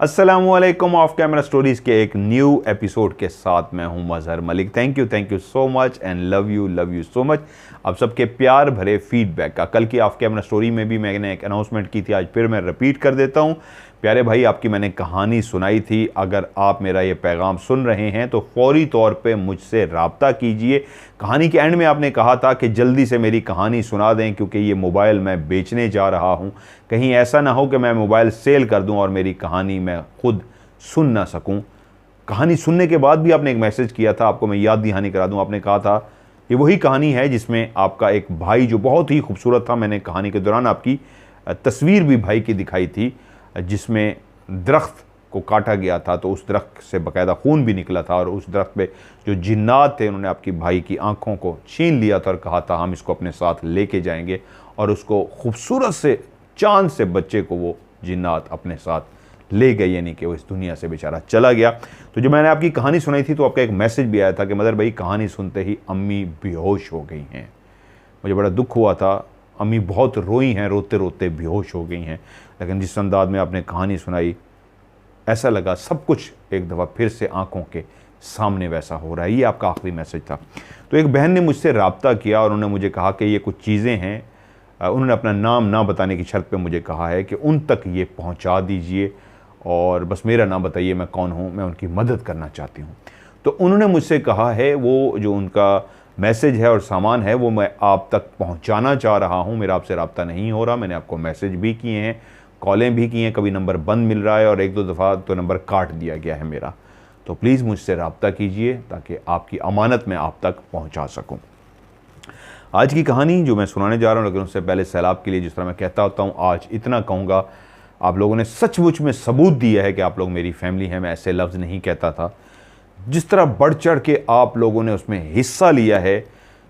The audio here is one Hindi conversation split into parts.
अस्सलामुअलैकुम ऑफ कैमरा स्टोरीज़ के एक न्यू एपिसोड के साथ मैं हूं Mazhar Malik. Thank you so much and love you so much. आप सबके प्यार भरे फीडबैक का कल की ऑफ कैमरा स्टोरी में भी मैंने एक अनाउंसमेंट की थी, आज फिर मैं रिपीट कर देता हूं। प्यारे भाई, आपकी मैंने कहानी सुनाई थी। अगर आप मेरा ये पैगाम सुन रहे हैं तो फौरी तौर पे मुझसे रब्ता कीजिए। कहानी के एंड में आपने कहा था कि जल्दी से मेरी कहानी सुना दें क्योंकि ये मोबाइल मैं बेचने जा रहा हूँ। कहीं ऐसा ना हो कि मैं मोबाइल सेल कर दूँ और मेरी कहानी मैं खुद सुन ना सकूँ। कहानी सुनने के बाद भी आपने एक मैसेज किया था, आपको मैं याद दहानी करा दूँ। आपने कहा था ये वही कहानी है जिसमें आपका एक भाई जो बहुत ही खूबसूरत था, मैंने कहानी के दौरान आपकी तस्वीर भी भाई की दिखाई थी जिसमें दरख्त को काटा गया था, तो उस दरख्त से बाकायदा खून भी निकला था और उस दरख्त पे जो जिन्नात थे उन्होंने आपकी भाई की आंखों को छीन लिया था और कहा था हम इसको अपने साथ लेके जाएंगे, और उसको खूबसूरत से चांद से बच्चे को वो जिन्नात अपने साथ ले गए, यानी कि वो इस दुनिया से बेचारा चला गया। तो जब मैंने आपकी कहानी सुनाई थी तो आपका एक मैसेज भी आया था कि मदर भाई कहानी सुनते ही अम्मी बेहोश हो गई हैं। मुझे बड़ा दुख हुआ था, अम्मी बहुत रोई हैं, रोते रोते बेहोश हो गई हैं। लेकिन जिस अंदाज में आपने कहानी सुनाई ऐसा लगा सब कुछ एक दफ़ा फिर से आंखों के सामने वैसा हो रहा है। ये आपका आखिरी मैसेज था। तो एक बहन ने मुझसे रब्ता किया और उन्होंने मुझे कहा कि ये कुछ चीज़ें हैं, उन्होंने अपना नाम ना बताने की शर्त पे मुझे कहा है कि उन तक ये पहुंचा दीजिए और बस मेरा नाम बताइए, मैं कौन हूँ, मैं उनकी मदद करना चाहती हूँ। तो उन्होंने मुझसे कहा है वो जो उनका मैसेज है और सामान है वो मैं आप तक पहुँचाना चाह रहा हूँ। मेरा आपसे रब्ता नहीं हो रहा, मैंने आपको मैसेज भी किए हैं, कॉलें भी की हैं, कभी नंबर बंद मिल रहा है और एक दो दफ़ा तो नंबर काट दिया गया है मेरा। तो प्लीज़ मुझसे रब्ता कीजिए ताकि आपकी अमानत मैं आप तक पहुंचा सकूं। आज की कहानी जो मैं सुनाने जा रहा हूं, लेकिन उससे पहले सैलाब के लिए जिस तरह मैं कहता होता हूं, आज इतना कहूँगा, आप लोगों ने सचमुच में सबूत दिया है कि आप लोग मेरी फैमिली हैं। मैं ऐसे लफ्ज़ नहीं कहता था। जिस तरह बढ़ चढ़ के आप लोगों ने उसमें हिस्सा लिया है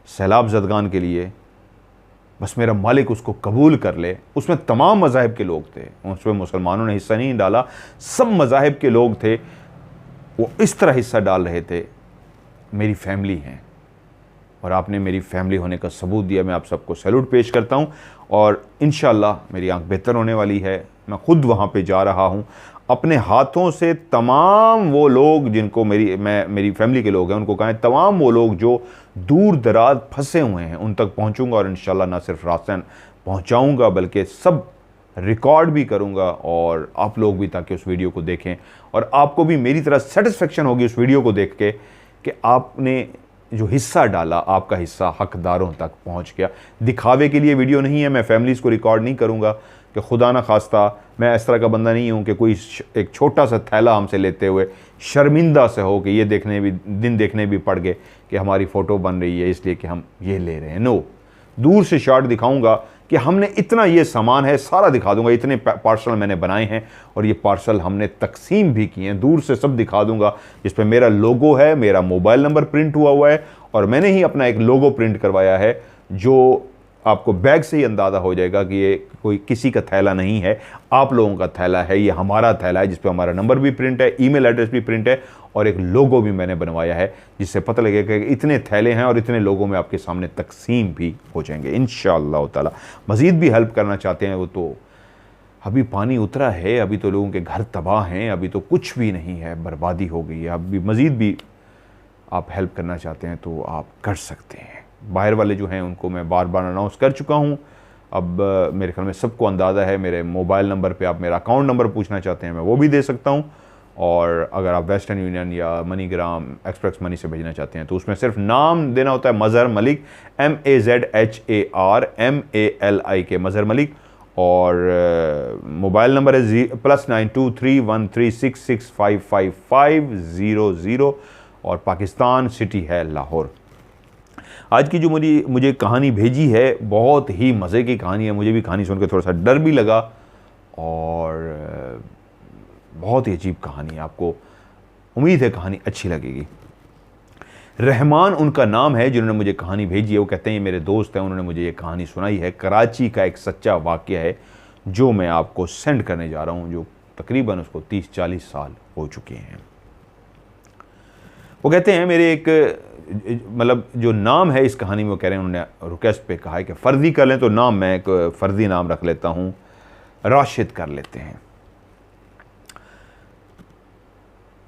सैलाब ज़दगान के लिए, बस मेरा मालिक उसको कबूल कर ले। उसमें तमाम मज़ाहिब के लोग थे, उसमें मुसलमानों ने हिस्सा नहीं डाला, सब मज़ाहिब के लोग थे, वो इस तरह हिस्सा डाल रहे थे। मेरी फैमिली हैं और आपने मेरी फैमिली होने का सबूत दिया। मैं आप सबको सैल्यूट पेश करता हूँ और इंशाअल्लाह मेरी आंख बेहतर होने वाली है। मैं ख़ुद वहाँ पे जा रहा हूँ, अपने हाथों से तमाम वो लोग जिनको मेरी फैमिली के लोग हैं उनको कहें, तमाम वो लोग जो दूर दराज फंसे हुए हैं उन तक पहुँचूँगा और इंशाअल्लाह ना सिर्फ रास्ते पहुँचाऊँगा बल्कि सब रिकॉर्ड भी करूँगा और आप लोग भी, ताकि उस वीडियो को देखें और आपको भी मेरी तरह सेटिस्फेक्शन होगी उस वीडियो को देख के कि आपने जो हिस्सा डाला, आपका हिस्सा हकदारों तक पहुंच गया। दिखावे के लिए वीडियो नहीं है, मैं फैमिलीज़ को रिकॉर्ड नहीं करूंगा कि खुदा ना खास्ता मैं इस तरह का बंदा नहीं हूं कि कोई एक छोटा सा थैला हमसे लेते हुए शर्मिंदा से हो कि ये दिन देखने भी पड़ गए कि हमारी फ़ोटो बन रही है इसलिए कि हम ये ले रहे हैं। नो, दूर से शॉट दिखाऊंगा कि हमने इतना ये सामान है, सारा दिखा दूंगा, इतने पार्सल मैंने बनाए हैं और ये पार्सल हमने तकसीम भी किए हैं, दूर से सब दिखा दूंगा। जिस पे मेरा लोगो है, मेरा मोबाइल नंबर प्रिंट हुआ हुआ है और मैंने ही अपना एक लोगो प्रिंट करवाया है जो आपको बैग से ही अंदाज़ा हो जाएगा कि ये कोई किसी का थैला नहीं है, आप लोगों का थैला है, ये हमारा थैला है, जिस पे हमारा नंबर भी प्रिंट है, ईमेल एड्रेस भी प्रिंट है और एक लोगो भी मैंने बनवाया है जिससे पता लगेगा कि इतने थैले हैं और इतने लोगों में आपके सामने तकसीम भी हो जाएंगे इंशाअल्लाह ताला। मज़ीद भी हेल्प करना चाहते हैं वो तो अभी पानी उतरा है, अभी तो लोगों के घर तबाह हैं, अभी तो कुछ भी नहीं है, बर्बादी हो गई है। अभी मज़ीद भी आप हेल्प करना चाहते हैं तो आप कर सकते हैं। बाहर वाले जो हैं उनको मैं बार बार अनाउंस कर चुका हूँ। अब मेरे ख्याल में सबको अंदाज़ा है। मेरे मोबाइल नंबर पे आप मेरा अकाउंट नंबर पूछना चाहते हैं मैं वो भी दे सकता हूँ, और अगर आप वेस्टर्न यूनियन या मनीग्राम एक्सप्रेस मनी से भेजना चाहते हैं तो उसमें सिर्फ नाम देना होता है, मज़हर मलिक, MAZHARMALIK, मज़हर मलिक, और मोबाइल नंबर है +923136655500 और पाकिस्तान सिटी है लाहौर। आज की जो मुझे कहानी भेजी है बहुत ही मज़े की कहानी है। मुझे भी कहानी सुनकर थोड़ा सा डर भी लगा और बहुत ही अजीब कहानी है। आपको उम्मीद है कहानी अच्छी लगेगी। रहमान उनका नाम है जिन्होंने मुझे कहानी भेजी है। वो कहते हैं ये मेरे दोस्त हैं, उन्होंने मुझे ये कहानी सुनाई है। कराची का एक सच्चा वाक़या है जो मैं आपको सेंड करने जा रहा हूँ, जो तकरीबन उसको 30-40 साल हो चुके हैं। वो कहते हैं मेरे एक मतलब जो नाम है इस कहानी में, वो कह रहे हैं उन्होंने रिक्वेस्ट पे कहा है कि फ़र्जी कर लें, तो नाम मैं एक फ़र्जी नाम रख लेता हूँ, राशिद कर लेते हैं।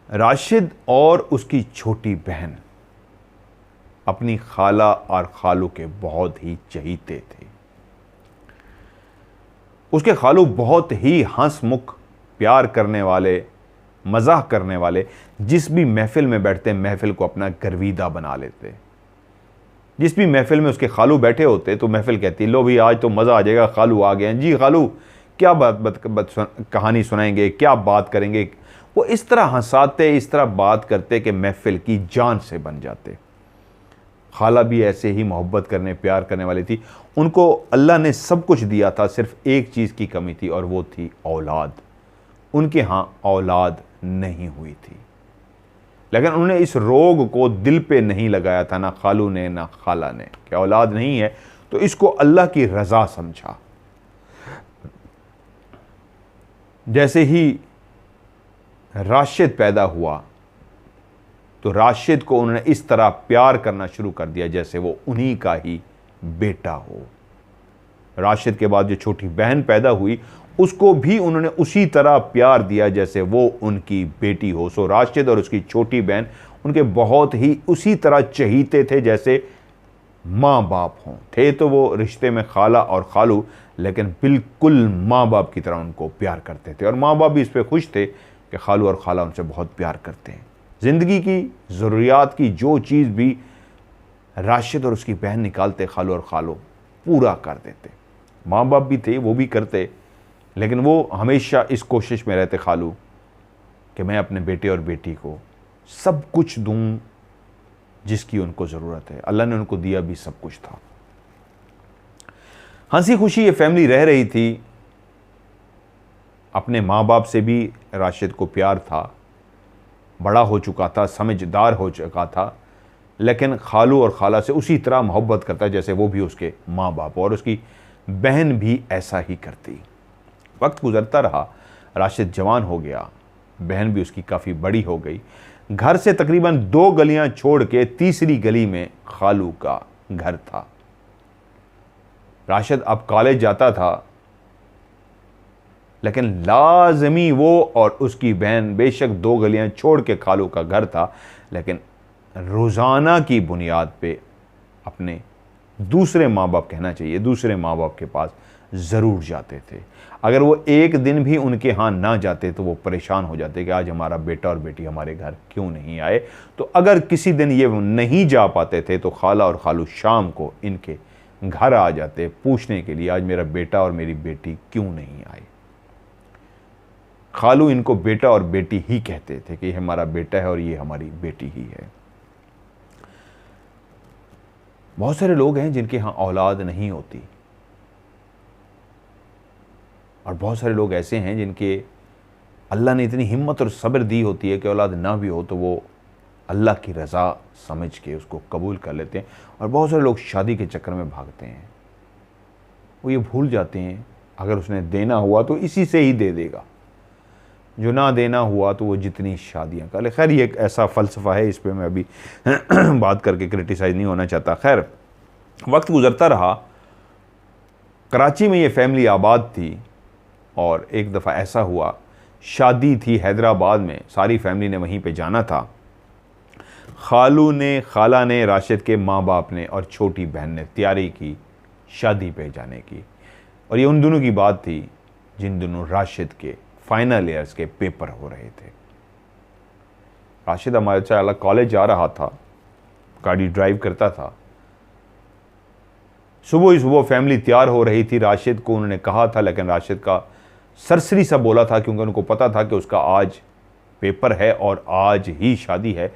राशिद और उसकी छोटी बहन अपनी खाला और खालू के बहुत ही चहीते थे। उसके खालू बहुत ही हंसमुख, प्यार करने वाले, मजाक करने वाले, जिस भी महफिल में बैठते महफिल को अपना गर्विदा बना लेते। जिस भी महफिल में उसके खालू बैठे होते तो महफिल कहती, लो भी आज तो मज़ा आ जाएगा, खालू आ गए हैं जी, खालू क्या कहानी सुनाएंगे, क्या बात करेंगे। वो इस तरह हंसाते, इस तरह बात करते कि महफिल की जान से बन जाते। खाला भी ऐसे ही मोहब्बत करने, प्यार करने वाली थी। उनको अल्लाह ने सब कुछ दिया था, सिर्फ एक चीज़ की कमी थी और वो थी औलाद। उनके यहाँ औलाद नहीं हुई थी, लेकिन उन्होंने इस रोग को दिल पे नहीं लगाया था, ना खालू ने ना खाला ने, कि औलाद नहीं है तो इसको अल्लाह की रज़ा समझा। जैसे ही राशिद पैदा हुआ तो राशिद को उन्होंने इस तरह प्यार करना शुरू कर दिया जैसे वो उन्हीं का ही बेटा हो। राशिद के बाद जो छोटी बहन पैदा हुई उसको भी उन्होंने उसी तरह प्यार दिया जैसे वो उनकी बेटी हो। सो राशिद और उसकी छोटी बहन उनके बहुत ही उसी तरह चहीते थे जैसे माँ बाप हों। थे तो वो रिश्ते में खाला और खालू, लेकिन बिल्कुल माँ बाप की तरह उनको प्यार करते थे और माँ बाप भी इस पर खुश थे कि खालू और खाला उनसे बहुत प्यार करते हैं। ज़िंदगी की ज़रूरियात की जो चीज़ भी राशिद और उसकी बहन निकालते, खालू और खालू पूरा कर देते। माँ बाप भी थे, वो भी करते, लेकिन वो हमेशा इस कोशिश में रहते खालू कि मैं अपने बेटे और बेटी को सब कुछ दूं जिसकी उनको ज़रूरत है। अल्लाह ने उनको दिया भी सब कुछ था। हंसी खुशी ये फैमिली रह रही थी। अपने माँ बाप से भी राशिद को प्यार था, बड़ा हो चुका था, समझदार हो चुका था, लेकिन खालू और खाला से उसी तरह मोहब्बत करता जैसे वो भी उसके माँ बाप, और उसकी बहन भी ऐसा ही करती। वक्त गुजरता रहा, राशिद जवान हो गया, बहन भी उसकी काफ़ी बड़ी हो गई। घर से तकरीबन 2 गलियां छोड़ के तीसरी गली में खालू का घर था। राशिद अब कॉलेज जाता था, लेकिन लाजमी वो और उसकी बहन, बेशक 2 गलियां छोड़ के खालू का घर था, लेकिन रोज़ाना की बुनियाद पे अपने दूसरे माँ बाप, कहना चाहिए दूसरे माँ बाप के पास ज़रूर जाते थे। अगर वो एक दिन भी उनके यहाँ ना जाते तो वो परेशान हो जाते कि आज हमारा बेटा और बेटी हमारे घर क्यों नहीं आए। तो अगर किसी दिन ये नहीं जा पाते थे तो खाला और खालू शाम को इनके घर आ जाते पूछने के लिए, आज मेरा बेटा और मेरी बेटी क्यों नहीं आए। खालू इनको बेटा और बेटी ही कहते थे कि ये हमारा बेटा है और ये हमारी बेटी ही है। बहुत सारे लोग हैं जिनके यहाँ औलाद नहीं होती, और बहुत सारे लोग ऐसे हैं जिनके अल्लाह ने इतनी हिम्मत और सब्र दी होती है कि औलाद ना भी हो तो वो अल्लाह की रज़ा समझ के उसको कबूल कर लेते हैं। और बहुत सारे लोग शादी के चक्कर में भागते हैं, वो ये भूल जाते हैं अगर उसने देना हुआ तो इसी से ही दे देगा, जो ना देना हुआ तो वो जितनी शादियां कर ले। खैर ये एक ऐसा फ़लसफ़ा है, इस पर मैं अभी बात करके क्रिटिसाइज़ नहीं होना चाहता। खैर वक्त गुज़रता रहा, कराची में ये फैमिली आबाद थी, और एक दफ़ा ऐसा हुआ, शादी थी हैदराबाद में, सारी फैमिली ने वहीं पे जाना था। खालू ने, खाला ने, राशिद के माँ बाप ने और छोटी बहन ने तैयारी की शादी पे जाने की। और ये उन दोनों की बात थी जिन दोनों राशिद के फाइनल ईयर्स के पेपर हो रहे थे। राशिद हमारे चाहे कॉलेज जा रहा था, गाड़ी ड्राइव करता था। सुबह ही सुबह फैमिली तैयार हो रही थी। राशिद को उन्होंने कहा था, लेकिन राशिद का सरसरी सा बोला था क्योंकि उनको पता था कि उसका आज पेपर है और आज ही शादी है।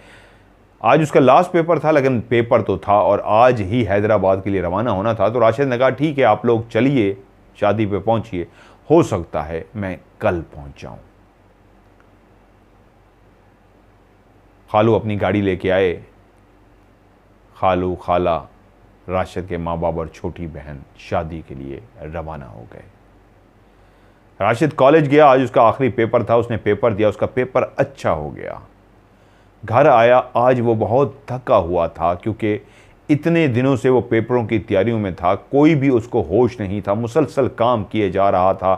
आज उसका लास्ट पेपर था, लेकिन पेपर तो था और आज ही हैदराबाद के लिए रवाना होना था। तो राशिद ने कहा ठीक है आप लोग चलिए, शादी पे पहुंचिए, हो सकता है मैं कल पहुंच जाऊं। खालू अपनी गाड़ी लेके आए। खालू, खाला, राशिद के माँ बाप और छोटी बहन शादी के लिए रवाना हो गए। राशिद कॉलेज गया, आज उसका आखिरी पेपर था, उसने पेपर दिया, उसका पेपर अच्छा हो गया। घर आया, आज वो बहुत थका हुआ था क्योंकि इतने दिनों से वो पेपरों की तैयारियों में था, कोई भी उसको होश नहीं था, मुसलसल काम किए जा रहा था,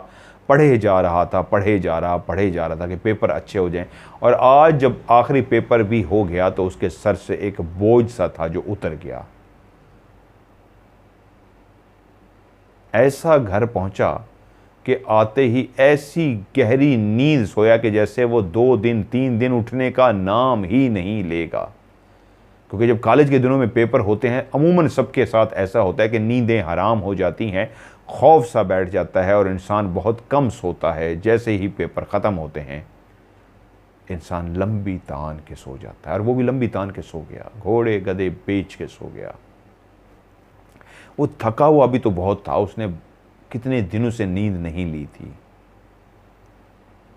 पढ़े जा रहा था, पढ़े जा रहा था कि पेपर अच्छे हो जाएं। और आज जब आखिरी पेपर भी हो गया तो उसके सर से एक बोझ सा था जो उतर गया। ऐसा घर पहुंचा कि आते ही ऐसी गहरी नींद सोया कि जैसे वो 2 दिन 3 दिन उठने का नाम ही नहीं लेगा। क्योंकि जब कॉलेज के दिनों में पेपर होते हैं, अमूमन सबके साथ ऐसा होता है कि नींदें हराम हो जाती हैं, खौफ सा बैठ जाता है और इंसान बहुत कम सोता है। जैसे ही पेपर ख़त्म होते हैं इंसान लंबी तान के सो जाता है, और वो भी लंबी तान के सो गया, घोड़े गधे बेच के सो गया। वो थका हुआ भी तो बहुत था, उसने कितने दिनों से नींद नहीं ली थी।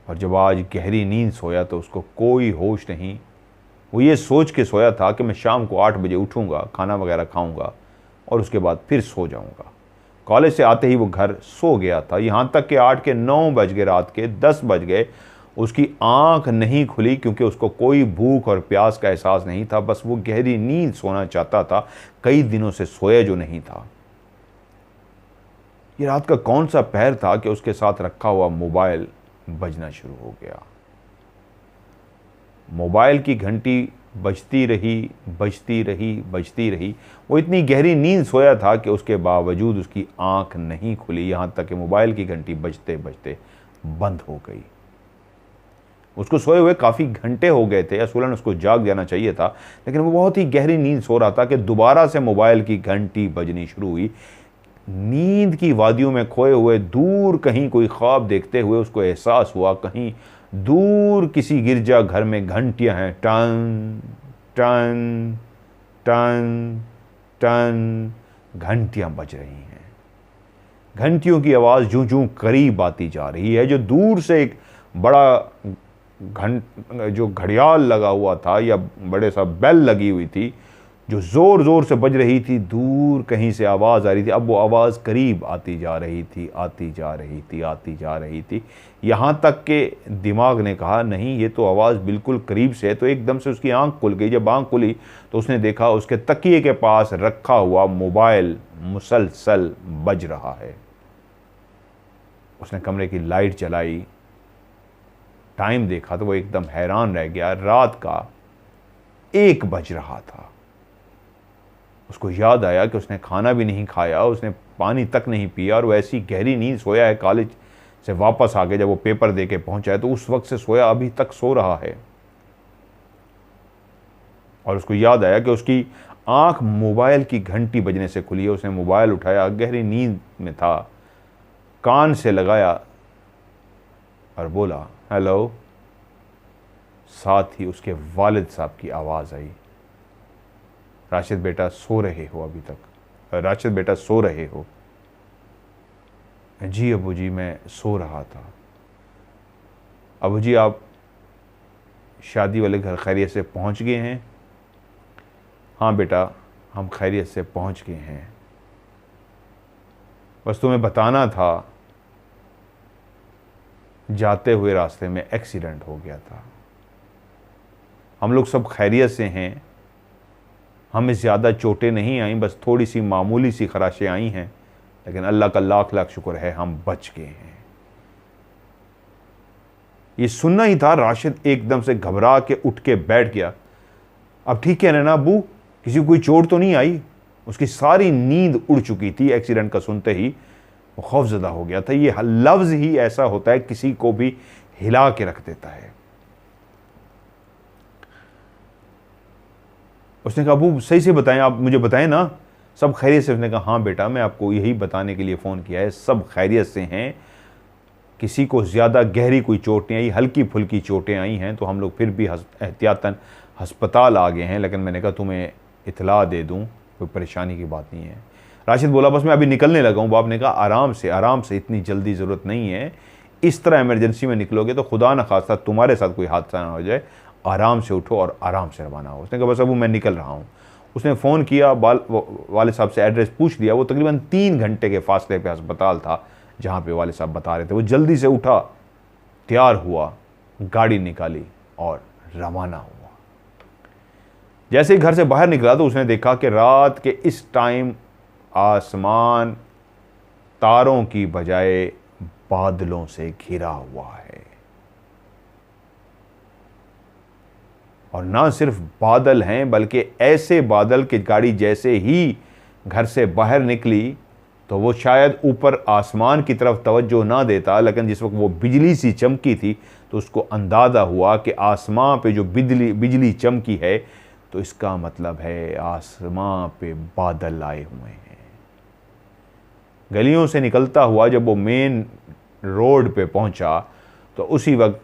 और जब आज गहरी नींद सोया तो उसको कोई होश नहीं। वो ये सोच के सोया था कि मैं शाम को 8 बजे उठूंगा, खाना वगैरह खाऊंगा और उसके बाद फिर सो जाऊंगा। कॉलेज से आते ही वो घर सो गया था। यहाँ तक कि 8 के 9 बज गए, रात के 10 बज गए, उसकी आंख नहीं खुली क्योंकि उसको कोई भूख और प्यास का एहसास नहीं था। बस वो गहरी नींद सोना चाहता था, कई दिनों से सोया जो नहीं था। ये रात का कौन सा पहर था कि उसके साथ रखा हुआ मोबाइल बजना शुरू हो गया। मोबाइल की घंटी बजती रही, बजती रही, बजती रही। वो इतनी गहरी नींद सोया था कि उसके बावजूद उसकी आंख नहीं खुली, यहाँ तक कि मोबाइल की घंटी बजते बजते बंद हो गई। उसको सोए हुए काफ़ी घंटे हो गए थे, असूलन उसको जाग जाना चाहिए था, लेकिन वो बहुत ही गहरी नींद सो रहा था कि दोबारा से मोबाइल की घंटी बजनी शुरू हुई। नींद की वादियों में खोए हुए दूर कहीं कोई ख्वाब देखते हुए उसको एहसास हुआ कहीं दूर किसी गिरजा घर में घंटियां हैं, टन टन टन टन घंटियां बज रही हैं। घंटियों की आवाज़ जूं जूं करीब आती जा रही है। जो दूर से एक बड़ा जो घड़ियाल लगा हुआ था या बड़े सा बेल लगी हुई थी जो ज़ोर ज़ोर से बज रही थी, दूर कहीं से आवाज़ आ रही थी। अब वो आवाज़ करीब आती जा रही थी, आती जा रही थी, आती जा रही थी। यहाँ तक कि दिमाग ने कहा नहीं, ये तो आवाज़ बिल्कुल करीब से है। तो एकदम से उसकी आंख खुल गई। जब आंख खुली तो उसने देखा उसके तकिए के पास रखा हुआ मोबाइल मुसलसल बज रहा है। उसने कमरे की लाइट जलाई, टाइम देखा तो वो एकदम हैरान रह गया। रात का 1 बज रहा था। उसको याद आया कि उसने खाना भी नहीं खाया, उसने पानी तक नहीं पिया और वो ऐसी गहरी नींद सोया है। कॉलेज से वापस आ के जब वो पेपर दे के पहुंचा है तो उस वक्त से सोया, अभी तक सो रहा है। और उसको याद आया कि उसकी आंख मोबाइल की घंटी बजने से खुली है। उसने मोबाइल उठाया, गहरी नींद में था, कान से लगाया और बोला हेलो। साथ ही उसके वालिद साहब की आवाज़ आई, राशिद बेटा सो रहे हो अभी तक? राशिद बेटा सो रहे हो? जी अबू जी मैं सो रहा था। अबू जी आप शादी वाले घर खैरियत से पहुंच गए हैं? हाँ बेटा हम खैरियत से पहुंच गए हैं। बस तुम्हें बताना था, जाते हुए रास्ते में एक्सीडेंट हो गया था। हम लोग सब खैरियत से हैं, हमें ज़्यादा चोटें नहीं आई, बस थोड़ी सी मामूली सी खराशें आई हैं, लेकिन अल्लाह का लाख लाख शुक्र है हम बच गए हैं। ये सुनना ही था, राशिद एकदम से घबरा के उठ के बैठ गया। अब ठीक है ना अबू, किसी को कोई चोट तो नहीं आई? उसकी सारी नींद उड़ चुकी थी। एक्सीडेंट का सुनते ही वो खौफजदा हो गया था। ये लफ्ज़ ही ऐसा होता है, किसी को भी हिला के रख देता है। उसने कहा अबू सही से बताएं, आप मुझे बताएं ना, सब खैरियत से? उसने कहा हाँ बेटा मैं आपको यही बताने के लिए फ़ोन किया है, सब खैरियत से हैं, किसी को ज़्यादा गहरी कोई चोट नहीं आई, हल्की फुल्की चोटें आई हैं। तो हम लोग फिर भी एहतियातन हस्पताल आ गए हैं, लेकिन मैंने कहा तुम्हें इतला दे दूँ, कोई परेशानी की बात नहीं है। राशिद बोला बस मैं अभी निकलने लगा हूँ। बाप ने कहा आराम से, इतनी जल्दी ज़रूरत नहीं है। इस तरह इमरजेंसी में निकलोगे तो खुदा न खास्ता तुम्हारे साथ कोई हादसा ना हो जाए, आराम से उठो और आराम से रवाना हो। उसने कहा बस अबू मैं निकल रहा हूँ। उसने फ़ोन किया, वालिद साहब से एड्रेस पूछ लिया। वो तकरीबन 3 घंटे के फासले पे अस्पताल था जहाँ पे वालिद साहब बता रहे थे। वो जल्दी से उठा, तैयार हुआ, गाड़ी निकाली और रवाना हुआ। जैसे ही घर से बाहर निकला तो उसने देखा कि रात के इस टाइम आसमान तारों की बजाय बादलों से घिरा हुआ है। और ना सिर्फ बादल हैं, बल्कि ऐसे बादल कि गाड़ी जैसे ही घर से बाहर निकली तो वो शायद ऊपर आसमान की तरफ तवज्जो ना देता, लेकिन जिस वक्त वो बिजली सी चमकी थी तो उसको अंदाज़ा हुआ कि आसमान पे जो बिजली चमकी है तो इसका मतलब है आसमान पे बादल आए हुए हैं। गलियों से निकलता हुआ जब वो मेन रोड पे पहुंचा तो उसी वक्त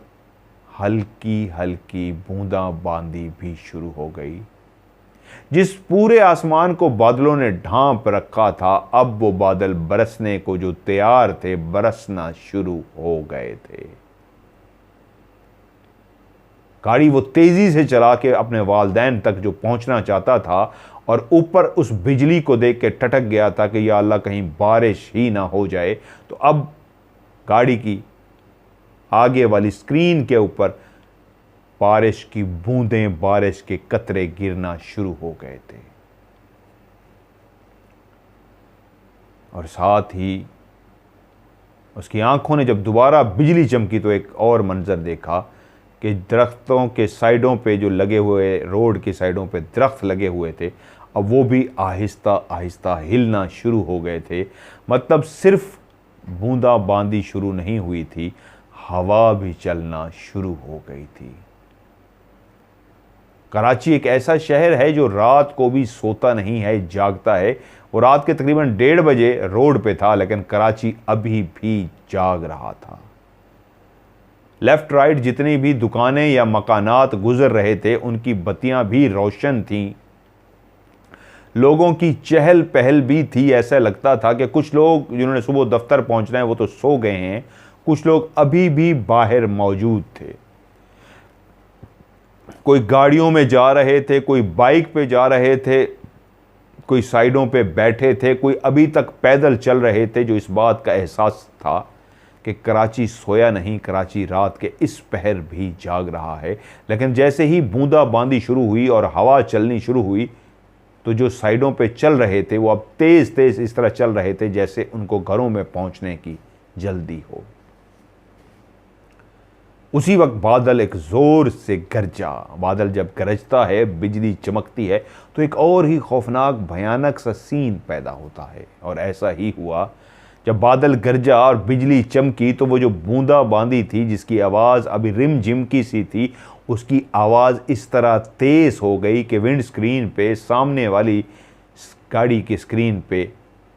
हल्की हल्की बूंदाबांदी भी शुरू हो गई। जिस पूरे आसमान को बादलों ने ढांप रखा था, अब वो बादल बरसने को जो तैयार थे, बरसना शुरू हो गए थे। गाड़ी वो तेजी से चला के अपने वालदैन तक जो पहुंचना चाहता था और ऊपर उस बिजली को देख के टटक गया था कि या अल्लाह कहीं बारिश ही ना हो जाए। तो अब गाड़ी की आगे वाली स्क्रीन के ऊपर बारिश की बूंदें, बारिश के कतरे गिरना शुरू हो गए थे। और साथ ही उसकी आंखों ने जब दोबारा बिजली चमकी तो एक और मंजर देखा कि दरख्तों के साइडों पे जो लगे हुए, रोड की साइडों पे दरख्त लगे हुए थे, अब वो भी आहिस्ता आहिस्ता हिलना शुरू हो गए थे। मतलब सिर्फ बूंदाबांदी शुरू नहीं हुई थी, हवा भी चलना शुरू हो गई थी। कराची एक ऐसा शहर है जो रात को भी सोता नहीं है, जागता है। वो रात के तकरीबन 1:30 बजे रोड पे था, लेकिन कराची अभी भी जाग रहा था। लेफ्ट राइट जितनी भी दुकानें या मकानात गुजर रहे थे, उनकी बत्तियां भी रोशन थीं। लोगों की चहल पहल भी थी। ऐसा लगता था कि कुछ लोग जिन्होंने सुबह दफ्तर पहुंचना है वो तो सो गए हैं, कुछ लोग अभी भी बाहर मौजूद थे। कोई गाड़ियों में जा रहे थे, कोई बाइक पे जा रहे थे, कोई साइडों पे बैठे थे, कोई अभी तक पैदल चल रहे थे। जो इस बात का एहसास था कि कराची सोया नहीं, कराची रात के इस पहर भी जाग रहा है। लेकिन जैसे ही बूंदाबांदी शुरू हुई और हवा चलनी शुरू हुई तो जो साइडों पे चल रहे थे वो अब तेज तेज इस तरह चल रहे थे जैसे उनको घरों में पहुंचने की जल्दी हो। उसी वक्त बादल एक जोर से गरजा। बादल जब गरजता है, बिजली चमकती है तो एक और ही खौफनाक भयानक सा सीन पैदा होता है। और ऐसा ही हुआ। जब बादल गरजा और बिजली चमकी तो वो जो बूंदाबांदी थी, जिसकी आवाज़ अभी रिम झिम की सी थी, उसकी आवाज़ इस तरह तेज़ हो गई कि विंड स्क्रीन पे, सामने वाली गाड़ी की स्क्रीन पे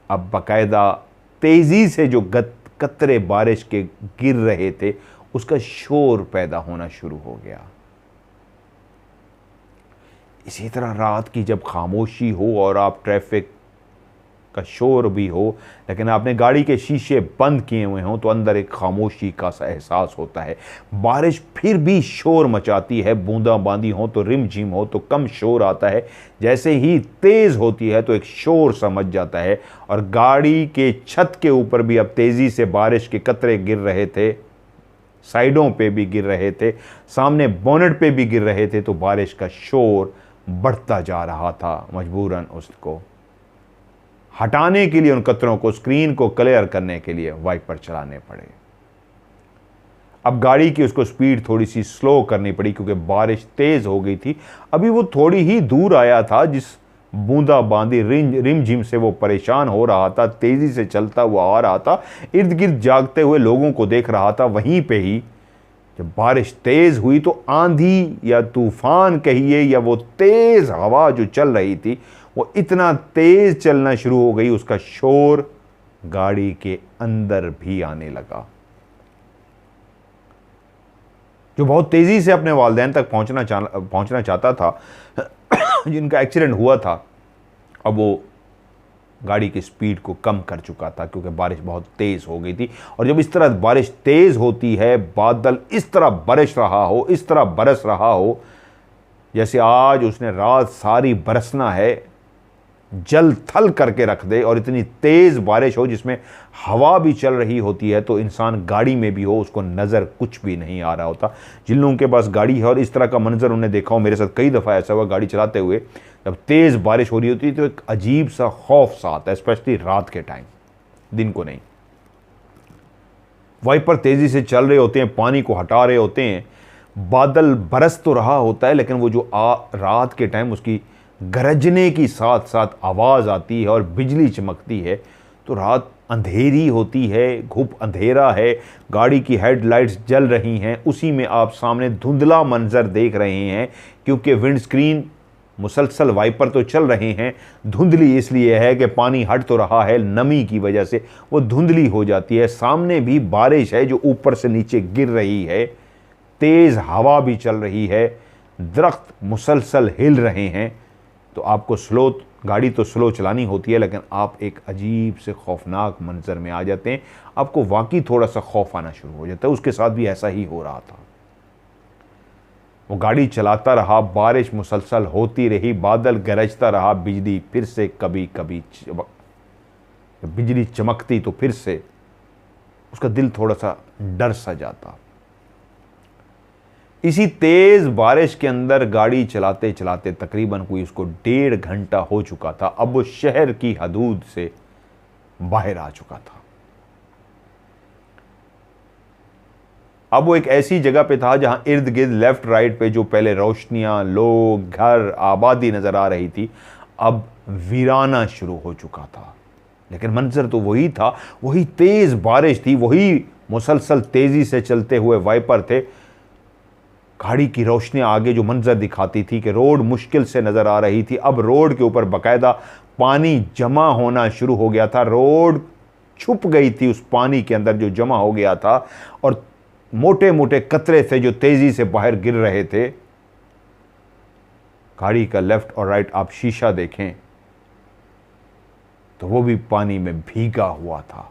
अब बाकायदा तेज़ी से जो कतरे बारिश के गिर रहे थे उसका शोर पैदा होना शुरू हो गया। इसी तरह रात की जब खामोशी हो और आप ट्रैफिक का शोर भी हो, लेकिन आपने गाड़ी के शीशे बंद किए हुए हों तो अंदर एक खामोशी का सा एहसास होता है। बारिश फिर भी शोर मचाती है, बूंदाबांदी हो तो रिम झिम हो तो कम शोर आता है, जैसे ही तेज़ होती है तो एक शोर सा मच जाता है। और गाड़ी के छत के ऊपर भी अब तेज़ी से बारिश के कतरे गिर रहे थे, साइडों पे भी गिर रहे थे, सामने बोनेट पे भी गिर रहे थे। तो बारिश का शोर बढ़ता जा रहा था। मजबूरन उसको हटाने के लिए, उन कतरों को, स्क्रीन को क्लियर करने के लिए वाइपर चलाने पड़े। अब गाड़ी की उसको स्पीड थोड़ी सी स्लो करनी पड़ी क्योंकि बारिश तेज़ हो गई थी। अभी वो थोड़ी ही दूर आया था, जिस बूंदाबांदी रिम झिम से वो परेशान हो रहा था, तेज़ी से चलता हुआ आ रहा था, इर्द गिर्द जागते हुए लोगों को देख रहा था। वहीं पे ही जब बारिश तेज़ हुई तो आंधी या तूफान कहिए या वो तेज़ हवा जो चल रही थी वो इतना तेज़ चलना शुरू हो गई, उसका शोर गाड़ी के अंदर भी आने लगा। जो बहुत तेज़ी से अपने वालिदैन तक पहुंचना चाहता था, जिनका एक्सीडेंट हुआ था, अब वो गाड़ी की स्पीड को कम कर चुका था क्योंकि बारिश बहुत तेज़ हो गई थी। और जब इस तरह बारिश तेज़ होती है, बादल इस तरह बरस रहा हो, इस तरह बरस रहा हो जैसे आज उसने रात सारी बरसना है, जल थल करके रख दे, और इतनी तेज़ बारिश हो जिसमें हवा भी चल रही होती है, तो इंसान गाड़ी में भी हो उसको नज़र कुछ भी नहीं आ रहा होता। जिन लोगों के पास गाड़ी है और इस तरह का मंजर उन्हें देखा हो, मेरे साथ कई दफ़ा ऐसा हुआ, गाड़ी चलाते हुए जब तेज़ बारिश हो रही होती है तो एक अजीब सा खौफ सा आता है, स्पेशली रात के टाइम, दिन को नहीं। वाइपर तेज़ी से चल रहे होते हैं, पानी को हटा रहे होते हैं, बादल बरस तो रहा होता है, लेकिन वो जो रात के टाइम उसकी गरजने की साथ साथ आवाज़ आती है और बिजली चमकती है, तो रात अंधेरी होती है, घुप अंधेरा है, गाड़ी की हेडलाइट्स जल रही हैं, उसी में आप सामने धुंधला मंजर देख रहे हैं, क्योंकि विंडस्क्रीन मुसलसल वाइपर तो चल रहे हैं, धुंधली इसलिए है कि पानी हट तो रहा है, नमी की वजह से वो धुंधली हो जाती है। सामने भी बारिश है जो ऊपर से नीचे गिर रही है, तेज़ हवा भी चल रही है, दरख्त मुसलसल हिल रहे हैं। तो आपको गाड़ी तो स्लो चलानी होती है, लेकिन आप एक अजीब से खौफनाक मंजर में आ जाते हैं, आपको वाकई थोड़ा सा खौफ आना शुरू हो जाता है। उसके साथ भी ऐसा ही हो रहा था। वो गाड़ी चलाता रहा, बारिश मुसलसल होती रही, बादल गरजता रहा, बिजली फिर से कभी कभी बिजली चमकती तो फिर से उसका दिल थोड़ा सा डर सा जाता। इसी तेज बारिश के अंदर गाड़ी चलाते चलाते तकरीबन कोई उसको 1.5 घंटा हो चुका था। अब वो शहर की हदूद से बाहर आ चुका था। अब वो एक ऐसी जगह पे था जहां इर्द गिर्द लेफ्ट राइट पे जो पहले रोशनियां, लोग, घर, आबादी नजर आ रही थी, अब वीराना शुरू हो चुका था। लेकिन मंजर तो वही था, वही तेज बारिश थी, वही मुसलसल तेजी से चलते हुए वाइपर थे। गाड़ी की रोशनियां आगे जो मंजर दिखाती थी कि रोड मुश्किल से नजर आ रही थी, अब रोड के ऊपर बाकायदा पानी जमा होना शुरू हो गया था। रोड छुप गई थी उस पानी के अंदर जो जमा हो गया था, और मोटे मोटे कतरे थे जो तेजी से बाहर गिर रहे थे। गाड़ी का लेफ्ट और राइट आप शीशा देखें तो वो भी पानी में भीगा हुआ था।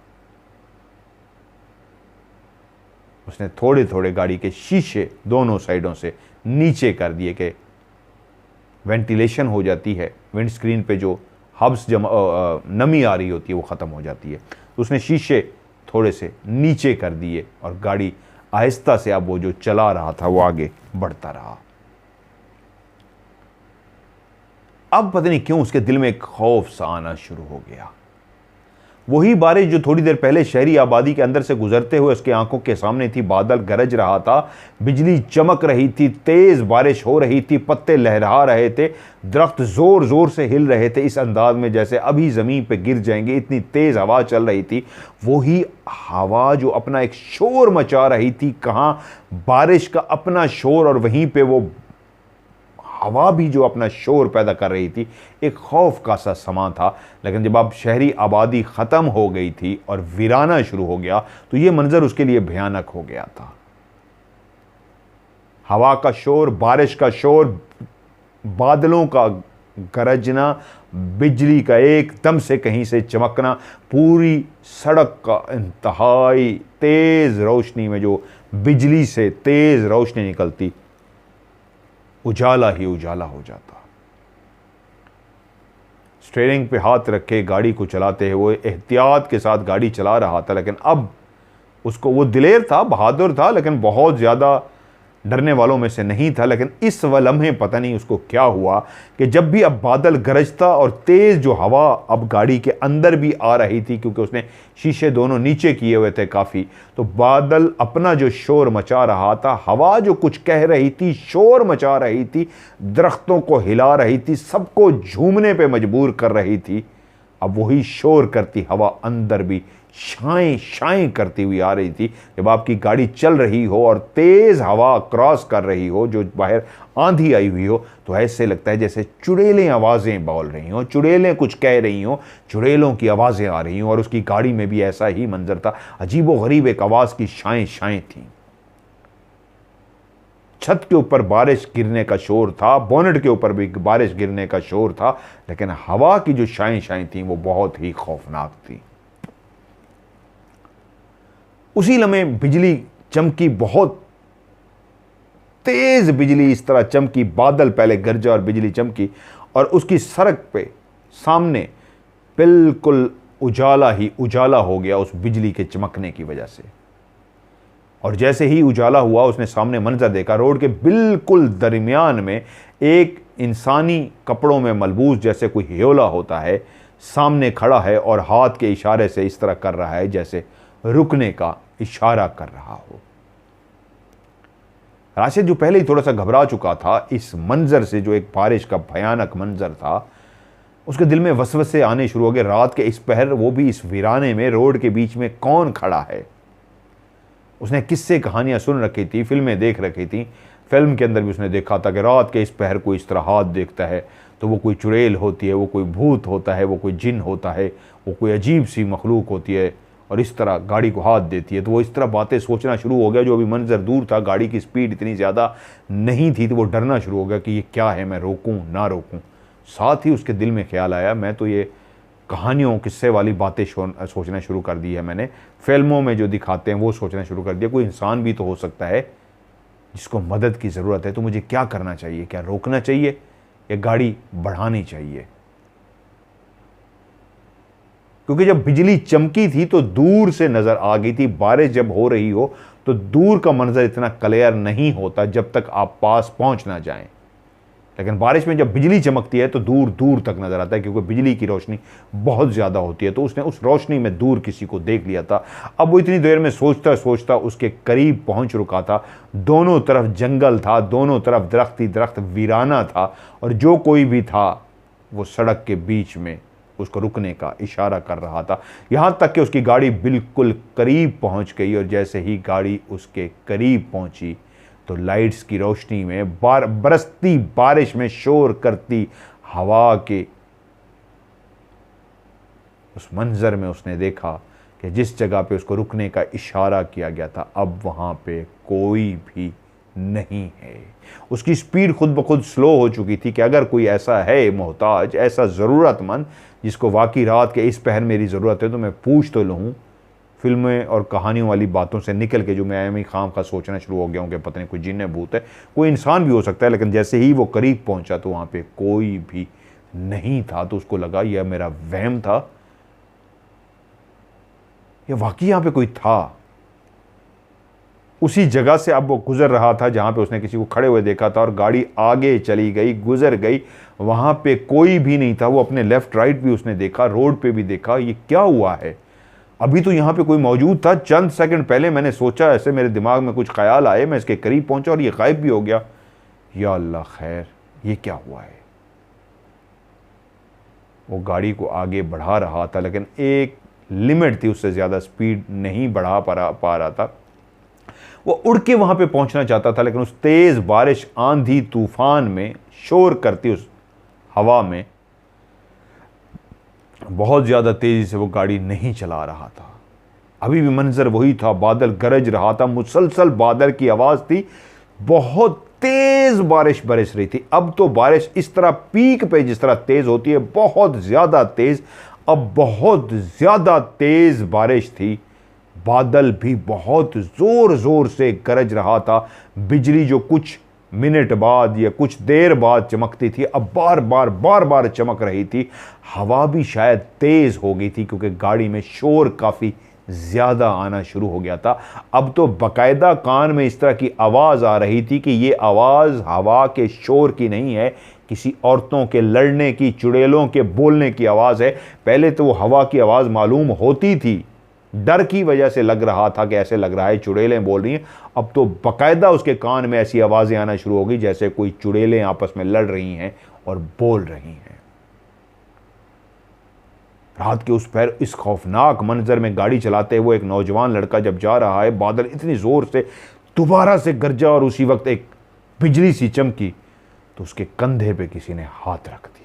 उसने थोड़े थोड़े गाड़ी के शीशे दोनों साइडों से नीचे कर दिए कि वेंटिलेशन हो जाती है, विंडस्क्रीन पे जो हब्स नमी आ रही होती है वो ख़त्म हो जाती है। तो उसने शीशे थोड़े से नीचे कर दिए और गाड़ी आहिस्ता से अब वो जो चला रहा था वो आगे बढ़ता रहा। अब पता नहीं क्यों उसके दिल में एक खौफ सा आना शुरू हो गया। वही बारिश जो थोड़ी देर पहले शहरी आबादी के अंदर से गुजरते हुए उसकी आंखों के सामने थी, बादल गरज रहा था, बिजली चमक रही थी, तेज बारिश हो रही थी, पत्ते लहरा रहे थे, दरख्त जोर जोर से हिल रहे थे इस अंदाज में जैसे अभी ज़मीन पे गिर जाएंगे, इतनी तेज़ हवा चल रही थी। वही हवा जो अपना एक शोर मचा रही थी, कहाँ बारिश का अपना शोर और वहीं पे वो हवा भी जो अपना शोर पैदा कर रही थी। एक खौफ का सा समा था। लेकिन जब अब शहरी आबादी ख़त्म हो गई थी और वीराना शुरू हो गया तो ये मंजर उसके लिए भयानक हो गया था। हवा का शोर, बारिश का शोर, बादलों का गरजना, बिजली का एकदम से कहीं से चमकना, पूरी सड़क का इंतहाई तेज रोशनी में जो बिजली से तेज रोशनी निकलती, उजाला ही उजाला हो जाता। स्टीयरिंग पे हाथ रखे गाड़ी को चलाते हुए वो एहतियात के साथ गाड़ी चला रहा था। लेकिन अब उसको, वो दिलेर था, बहादुर था, लेकिन बहुत ज़्यादा डरने वालों में से नहीं था। लेकिन इस लम्हे पता नहीं उसको क्या हुआ कि जब भी अब बादल गरजता और तेज़ जो हवा अब गाड़ी के अंदर भी आ रही थी, क्योंकि उसने शीशे दोनों नीचे किए हुए थे काफ़ी, तो बादल अपना जो शोर मचा रहा था, हवा जो कुछ कह रही थी, शोर मचा रही थी, दरख्तों को हिला रही थी, सबको झूमने पे मजबूर कर रही थी। अब वही शोर करती हवा अंदर भी शाएं शाएं करती हुई आ रही थी। जब आपकी गाड़ी चल रही हो और तेज़ हवा क्रॉस कर रही हो, जो बाहर आंधी आई हुई हो, तो ऐसे लगता है जैसे चुड़ैलें आवाज़ें बोल रही हों, चुड़ैलें कुछ कह रही हों, चुड़ैलों की आवाज़ें आ रही हों। और उसकी गाड़ी में भी ऐसा ही मंजर था, अजीबोगरीब एक आवाज़ की शाएं शाएं थी। छत के ऊपर बारिश गिरने का शोर था, बोनेट के ऊपर भी बारिश गिरने का शोर था, लेकिन हवा की जो शाएं शाएं थी वो बहुत ही खौफनाक थी। उसी लम्हे बिजली चमकी, बहुत तेज बिजली इस तरह चमकी, बादल पहले गरजा और बिजली चमकी, और उसकी सड़क पे सामने बिल्कुल उजाला ही उजाला हो गया उस बिजली के चमकने की वजह से। और जैसे ही उजाला हुआ, उसने सामने मंजर देखा। रोड के बिल्कुल दरमियान में एक इंसानी कपड़ों में मलबूस जैसे कोई ह्योला होता है, सामने खड़ा है और हाथ के इशारे से इस तरह कर रहा है जैसे रुकने का इशारा कर रहा हो। राशिद जो पहले ही थोड़ा सा घबरा चुका था इस मंजर से, जो एक बारिश का भयानक मंजर था, उसके दिल में वसवसे आने शुरू हो गए। रात के इस पहर, वो भी इस वीराने में, रोड के बीच में कौन खड़ा है? उसने किस्से कहानियां सुन रखी थी, फिल्में देख रखी थी। फिल्म के अंदर भी उसने देखा था कि रात के इस पहर को इस तरह हाथ देखता है तो वो कोई चुड़ैल होती है, वो कोई भूत होता है, वो कोई जिन होता है, वो कोई अजीब सी मखलूक होती है और इस तरह गाड़ी को हाथ देती है। तो वो इस तरह बातें सोचना शुरू हो गया। जो अभी मंजर दूर था, गाड़ी की स्पीड इतनी ज़्यादा नहीं थी, तो वो डरना शुरू हो गया कि ये क्या है, मैं रोकूं ना रोकूं। साथ ही उसके दिल में ख्याल आया, मैं तो ये कहानियों किस्से वाली बातें सोचना शुरू कर दी है मैंने, फिल्मों में जो दिखाते हैं वो सोचना शुरू कर दिया। कोई इंसान भी तो हो सकता है जिसको मदद की ज़रूरत है, तो मुझे क्या करना चाहिए? क्या रोकना चाहिए या गाड़ी बढ़ानी चाहिए? क्योंकि जब बिजली चमकी थी तो दूर से नज़र आ गई थी। बारिश जब हो रही हो तो दूर का मंजर इतना क्लियर नहीं होता जब तक आप पास पहुंच ना जाएं, लेकिन बारिश में जब बिजली चमकती है तो दूर दूर तक नजर आता है, क्योंकि बिजली की रोशनी बहुत ज़्यादा होती है। तो उसने उस रोशनी में दूर किसी को देख लिया था। अब वो इतनी देर में सोचता सोचता उसके करीब पहुंच रुका था। दोनों तरफ जंगल था, दोनों तरफ दरख्त ही दरख्त, वीराना था, और जो कोई भी था वो सड़क के बीच में उसको रुकने का इशारा कर रहा था। यहाँ तक कि उसकी गाड़ी बिल्कुल करीब पहुँच गई, और जैसे ही गाड़ी उसके करीब पहुँची तो लाइट्स की रोशनी में, बरसती बारिश में, शोर करती हवा के उस मंजर में उसने देखा कि जिस जगह पे उसको रुकने का इशारा किया गया था, अब वहां पे कोई भी नहीं है। उसकी स्पीड खुद ब खुद स्लो हो चुकी थी कि अगर कोई ऐसा है मोहताज, ऐसा ज़रूरतमंद जिसको वाकई रात के इस पहर मेरी ज़रूरत है, तो मैं पूछ तो लूँ। फिल्में और कहानियों वाली बातों से निकल के जो मैं खाम खा सोचना शुरू हो गया हूँ कि पता नहीं कोई जिन्न भूत है, कोई इंसान भी हो सकता है। लेकिन जैसे ही वो करीब पहुंचा तो वहाँ पे कोई भी नहीं था। तो उसको लगा यह मेरा वहम था या वाकई यहाँ पे कोई था। उसी जगह से अब वो गुजर रहा था जहाँ पे उसने किसी को खड़े हुए देखा था, और गाड़ी आगे चली गई, गुजर गई, वहाँ पे कोई भी नहीं था। वो अपने लेफ्ट राइट भी उसने देखा, रोड पे भी देखा। ये क्या हुआ है? अभी तो यहाँ पे कोई मौजूद था, चंद सेकंड पहले मैंने सोचा, ऐसे मेरे दिमाग में कुछ ख्याल आए, मैं इसके करीब पहुंचा और ये गायब भी हो गया। या अल्लाह खैर, ये क्या हुआ है? वो गाड़ी को आगे बढ़ा रहा था, लेकिन एक लिमिट थी, उससे ज़्यादा स्पीड नहीं बढ़ा पा रहा था। वो उड़ के वहाँ पे पहुँचना चाहता था, लेकिन उस तेज़ बारिश, आंधी तूफान में, शोर करती उस हवा में बहुत ज़्यादा तेज़ी से वो गाड़ी नहीं चला रहा था। अभी भी मंजर वही था, बादल गरज रहा था, मुसलसल बादल की आवाज़ थी, बहुत तेज़ बारिश बरस रही थी। अब तो बारिश इस तरह पीक पे जिस तरह तेज़ होती है, बहुत ज़्यादा तेज़, अब बहुत ज़्यादा तेज़ बारिश थी। बादल भी बहुत ज़ोर ज़ोर से गरज रहा था। बिजली जो कुछ मिनट बाद या कुछ देर बाद चमकती थी, अब बार बार चमक रही थी। हवा भी शायद तेज़ हो गई थी, क्योंकि गाड़ी में शोर काफ़ी ज़्यादा आना शुरू हो गया था। अब तो बाकायदा कान में इस तरह की आवाज़ आ रही थी कि ये आवाज़ हवा के शोर की नहीं है, किसी औरतों के लड़ने की, चुड़ैलों के बोलने की आवाज़ है। पहले तो वो हवा की आवाज़ मालूम होती थी, डर की वजह से लग रहा था कि ऐसे लग रहा है चुड़ैलें बोल रही हैं। अब तो बाकायदा उसके कान में ऐसी आवाज़ें आना शुरू हो गई जैसे कोई चुड़ैलें आपस में लड़ रही हैं और बोल रही हैं। रात के उस पहर इस खौफनाक मंजर में गाड़ी चलाते हुए एक नौजवान लड़का जब जा रहा है, बादल इतनी ज़ोर से दोबारा से गरजा और उसी वक्त एक बिजली सी चमकी, तो उसके कंधे पे किसी ने हाथ रख दिया।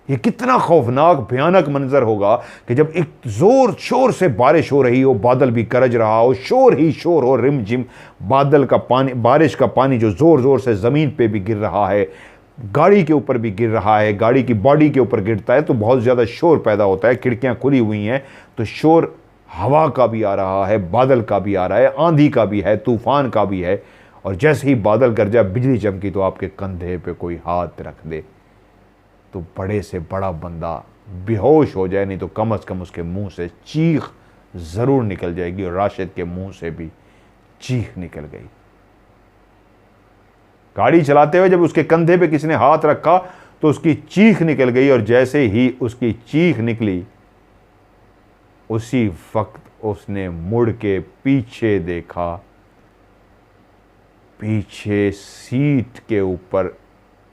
ये कितना खौफनाक भयानक मंजर होगा कि जब एक जोर शोर से बारिश हो रही हो, बादल भी गरज रहा हो, शोर ही शोर हो, रिम झिम बादल का पानी, बारिश का पानी जो जोर जोर से ज़मीन पे भी गिर रहा है, गाड़ी के ऊपर भी गिर रहा है, गाड़ी की बॉडी के ऊपर गिरता है तो बहुत ज़्यादा शोर पैदा होता है। खिड़कियाँ खुली हुई हैं तो शोर हवा का भी आ रहा है, बादल का भी आ रहा है, आंधी का भी है, तूफान का भी है। और जैसे ही बादल गरजा, बिजली चमकी, तो आपके कंधे पे कोई हाथ रख दे तो बड़े से बड़ा बंदा बेहोश हो जाए, नहीं तो कम से कम उसके मुंह से चीख ज़रूर निकल जाएगी। और राशिद के मुंह से भी चीख निकल गई। गाड़ी चलाते हुए जब उसके कंधे पे किसी ने हाथ रखा तो उसकी चीख निकल गई, और जैसे ही उसकी चीख निकली उसी वक्त उसने मुड़ के पीछे देखा। पीछे सीट के ऊपर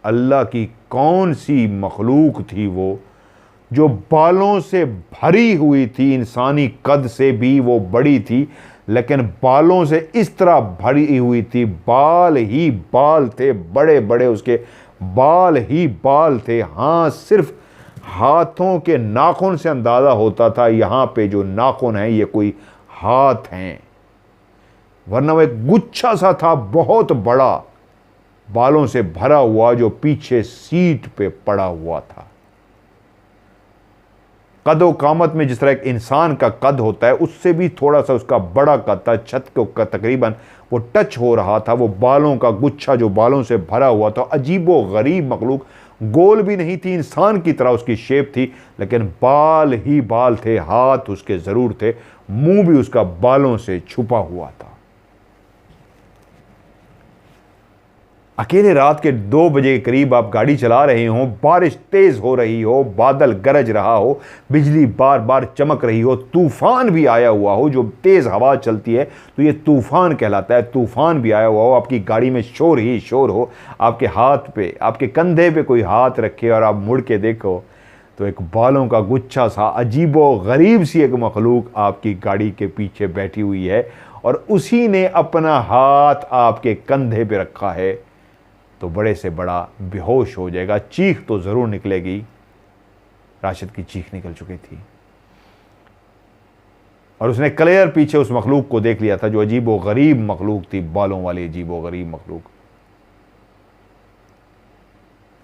अल्लाह की कौन सी मखलूक थी वो, जो बालों से भरी हुई थी। इंसानी कद से भी वो बड़ी थी, लेकिन बालों से इस तरह भरी हुई थी। बाल ही बाल थे, बड़े बड़े उसके बाल ही बाल थे। हाँ, सिर्फ हाथों के नाखून से अंदाज़ा होता था यहाँ पे जो नाखून हैं ये कोई हाथ हैं, वरना वो एक गुच्छा सा था बहुत बड़ा, बालों से भरा हुआ, जो पीछे सीट पे पड़ा हुआ था। कदो कामत में जिस तरह एक इंसान का कद होता है, उससे भी थोड़ा सा उसका बड़ा कद था। छत को तकरीबन वो टच हो रहा था। वो बालों का गुच्छा जो बालों से भरा हुआ था, अजीबो गरीब मखलूक। गोल भी नहीं थी, इंसान की तरह उसकी शेप थी, लेकिन बाल ही बाल थे। हाथ उसके जरूर थे, मुंह भी उसका बालों से छुपा हुआ था। अकेले रात के 2 बजे के करीब आप गाड़ी चला रहे हो, बारिश तेज हो रही हो, बादल गरज रहा हो, बिजली बार बार चमक रही हो, तूफान भी आया हुआ हो। जो तेज हवा चलती है तो ये तूफान कहलाता है। तूफान भी आया हुआ हो, आपकी गाड़ी में शोर ही शोर हो, आपके हाथ पे, आपके कंधे पे कोई हाथ रखे और आप मुड़ के देखो तो एक बालों का गुच्छा सा अजीबो गरीब सी एक मखलूक आपकी गाड़ी के पीछे बैठी हुई है, और उसी ने अपना हाथ आपके कंधे पे रखा है, तो बड़े से बड़ा बेहोश हो जाएगा। चीख तो जरूर निकलेगी। राशिद की चीख निकल चुकी थी और उसने क्लियर पीछे उस मखलूक को देख लिया था, जो अजीबो गरीब मखलूक थी, बालों वाली अजीबो गरीब मखलूक।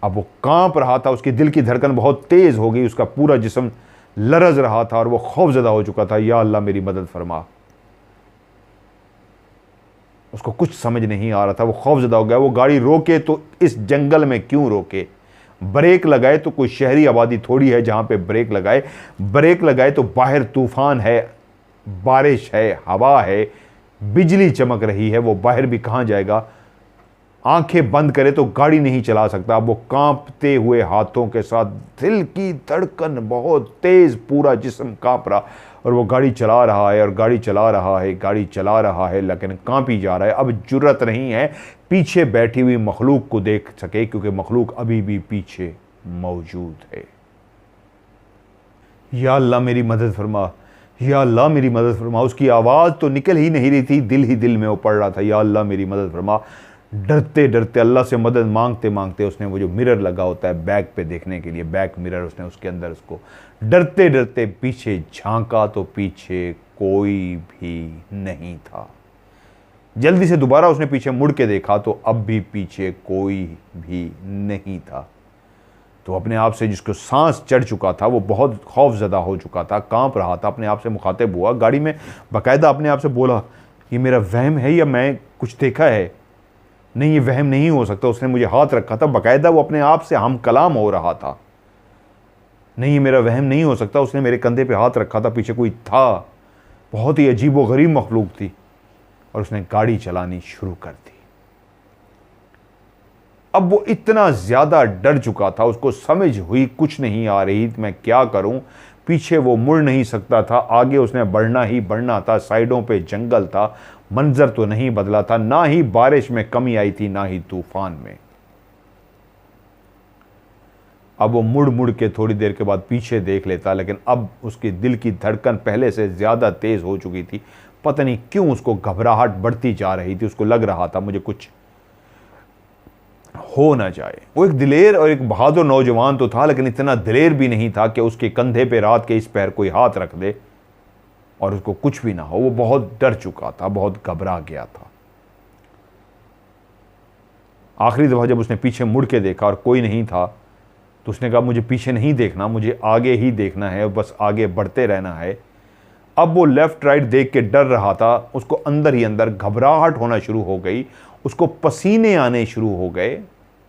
अब वो कांप रहा था, उसकी दिल की धड़कन बहुत तेज हो गई, उसका पूरा जिस्म लरज रहा था और वो खौफजदा हो चुका था। या अल्लाह मेरी मदद फरमा। उसको कुछ समझ नहीं आ रहा था, वो खौफजदा हो गया। वो गाड़ी रोके तो इस जंगल में क्यों रोके, ब्रेक लगाए तो कोई शहरी आबादी थोड़ी है जहां पे ब्रेक लगाए। ब्रेक लगाए तो बाहर तूफान है, बारिश है, हवा है, बिजली चमक रही है, वो बाहर भी कहां जाएगा। आंखें बंद करे तो गाड़ी नहीं चला सकता। वो कांपते हुए हाथों के साथ, दिल की धड़कन बहुत तेज, पूरा जिस्म कांप रहा, और वो गाड़ी चला रहा है और गाड़ी चला रहा है, गाड़ी चला रहा है, लेकिन कांपी जा रहा है। अब जुर्रत नहीं है पीछे बैठी हुई मखलूक को देख सके, क्योंकि मखलूक अभी भी पीछे मौजूद है। या अल्लाह मेरी मदद फरमा, या अल्लाह मेरी मदद फरमा। उसकी आवाज़ तो निकल ही नहीं रही थी, दिल ही दिल में वो पड़ रहा था, या अल्लाह मेरी मदद फरमा। डरते डरते, अल्लाह से मदद मांगते मांगते, उसने वो जो मिरर लगा होता है बैक पे देखने के लिए, बैक मिरर, उसने उसके अंदर उसको डरते डरते पीछे झांका तो पीछे कोई भी नहीं था। जल्दी से दोबारा उसने पीछे मुड़ के देखा तो अब भी पीछे कोई भी नहीं था। तो अपने आप से, जिसको सांस चढ़ चुका था, वो बहुत खौफजदा हो चुका था, कांप रहा था, अपने आप से मुखातिब हुआ। गाड़ी में बाकायदा अपने आप से बोला, ये मेरा वहम है या मैं कुछ देखा है? नहीं, ये वहम नहीं हो सकता, उसने मुझे हाथ रखा था। बाकायदा वो अपने आप से हम कलाम हो रहा था। नहीं, ये मेरा वहम नहीं हो सकता, उसने मेरे कंधे पे हाथ रखा था, पीछे कोई था। बहुत ही अजीबो गरीब मखलूक थी। और उसने गाड़ी चलानी शुरू कर दी। अब वो इतना ज्यादा डर चुका था, उसको समझ हुई कुछ नहीं आ रही, मैं क्या करूं। पीछे वो मुड़ नहीं सकता था, आगे उसने बढ़ना ही बढ़ना था। साइडों पे जंगल था, मंजर तो नहीं बदला था, ना ही बारिश में कमी आई थी, ना ही तूफान में। अब वो मुड़ मुड़ के थोड़ी देर के बाद पीछे देख लेता, लेकिन अब उसकी दिल की धड़कन पहले से ज्यादा तेज हो चुकी थी। पता नहीं क्यों उसको घबराहट बढ़ती जा रही थी। उसको लग रहा था मुझे कुछ हो ना जाए। वो एक दिलेर और एक बहादुर नौजवान तो था, लेकिन इतना दिलेर भी नहीं था कि उसके कंधे पे रात के इस पैर कोई हाथ रख दे और उसको कुछ भी ना हो। वो बहुत डर चुका था, बहुत घबरा गया था। आखिरी दफा जब उसने पीछे मुड़ के देखा और कोई नहीं था, तो उसने कहा, मुझे पीछे नहीं देखना, मुझे आगे ही देखना है, बस आगे बढ़ते रहना है। अब वो लेफ्ट राइट देख के डर रहा था। उसको अंदर ही अंदर घबराहट होना शुरू हो गई, उसको पसीने आने शुरू हो गए।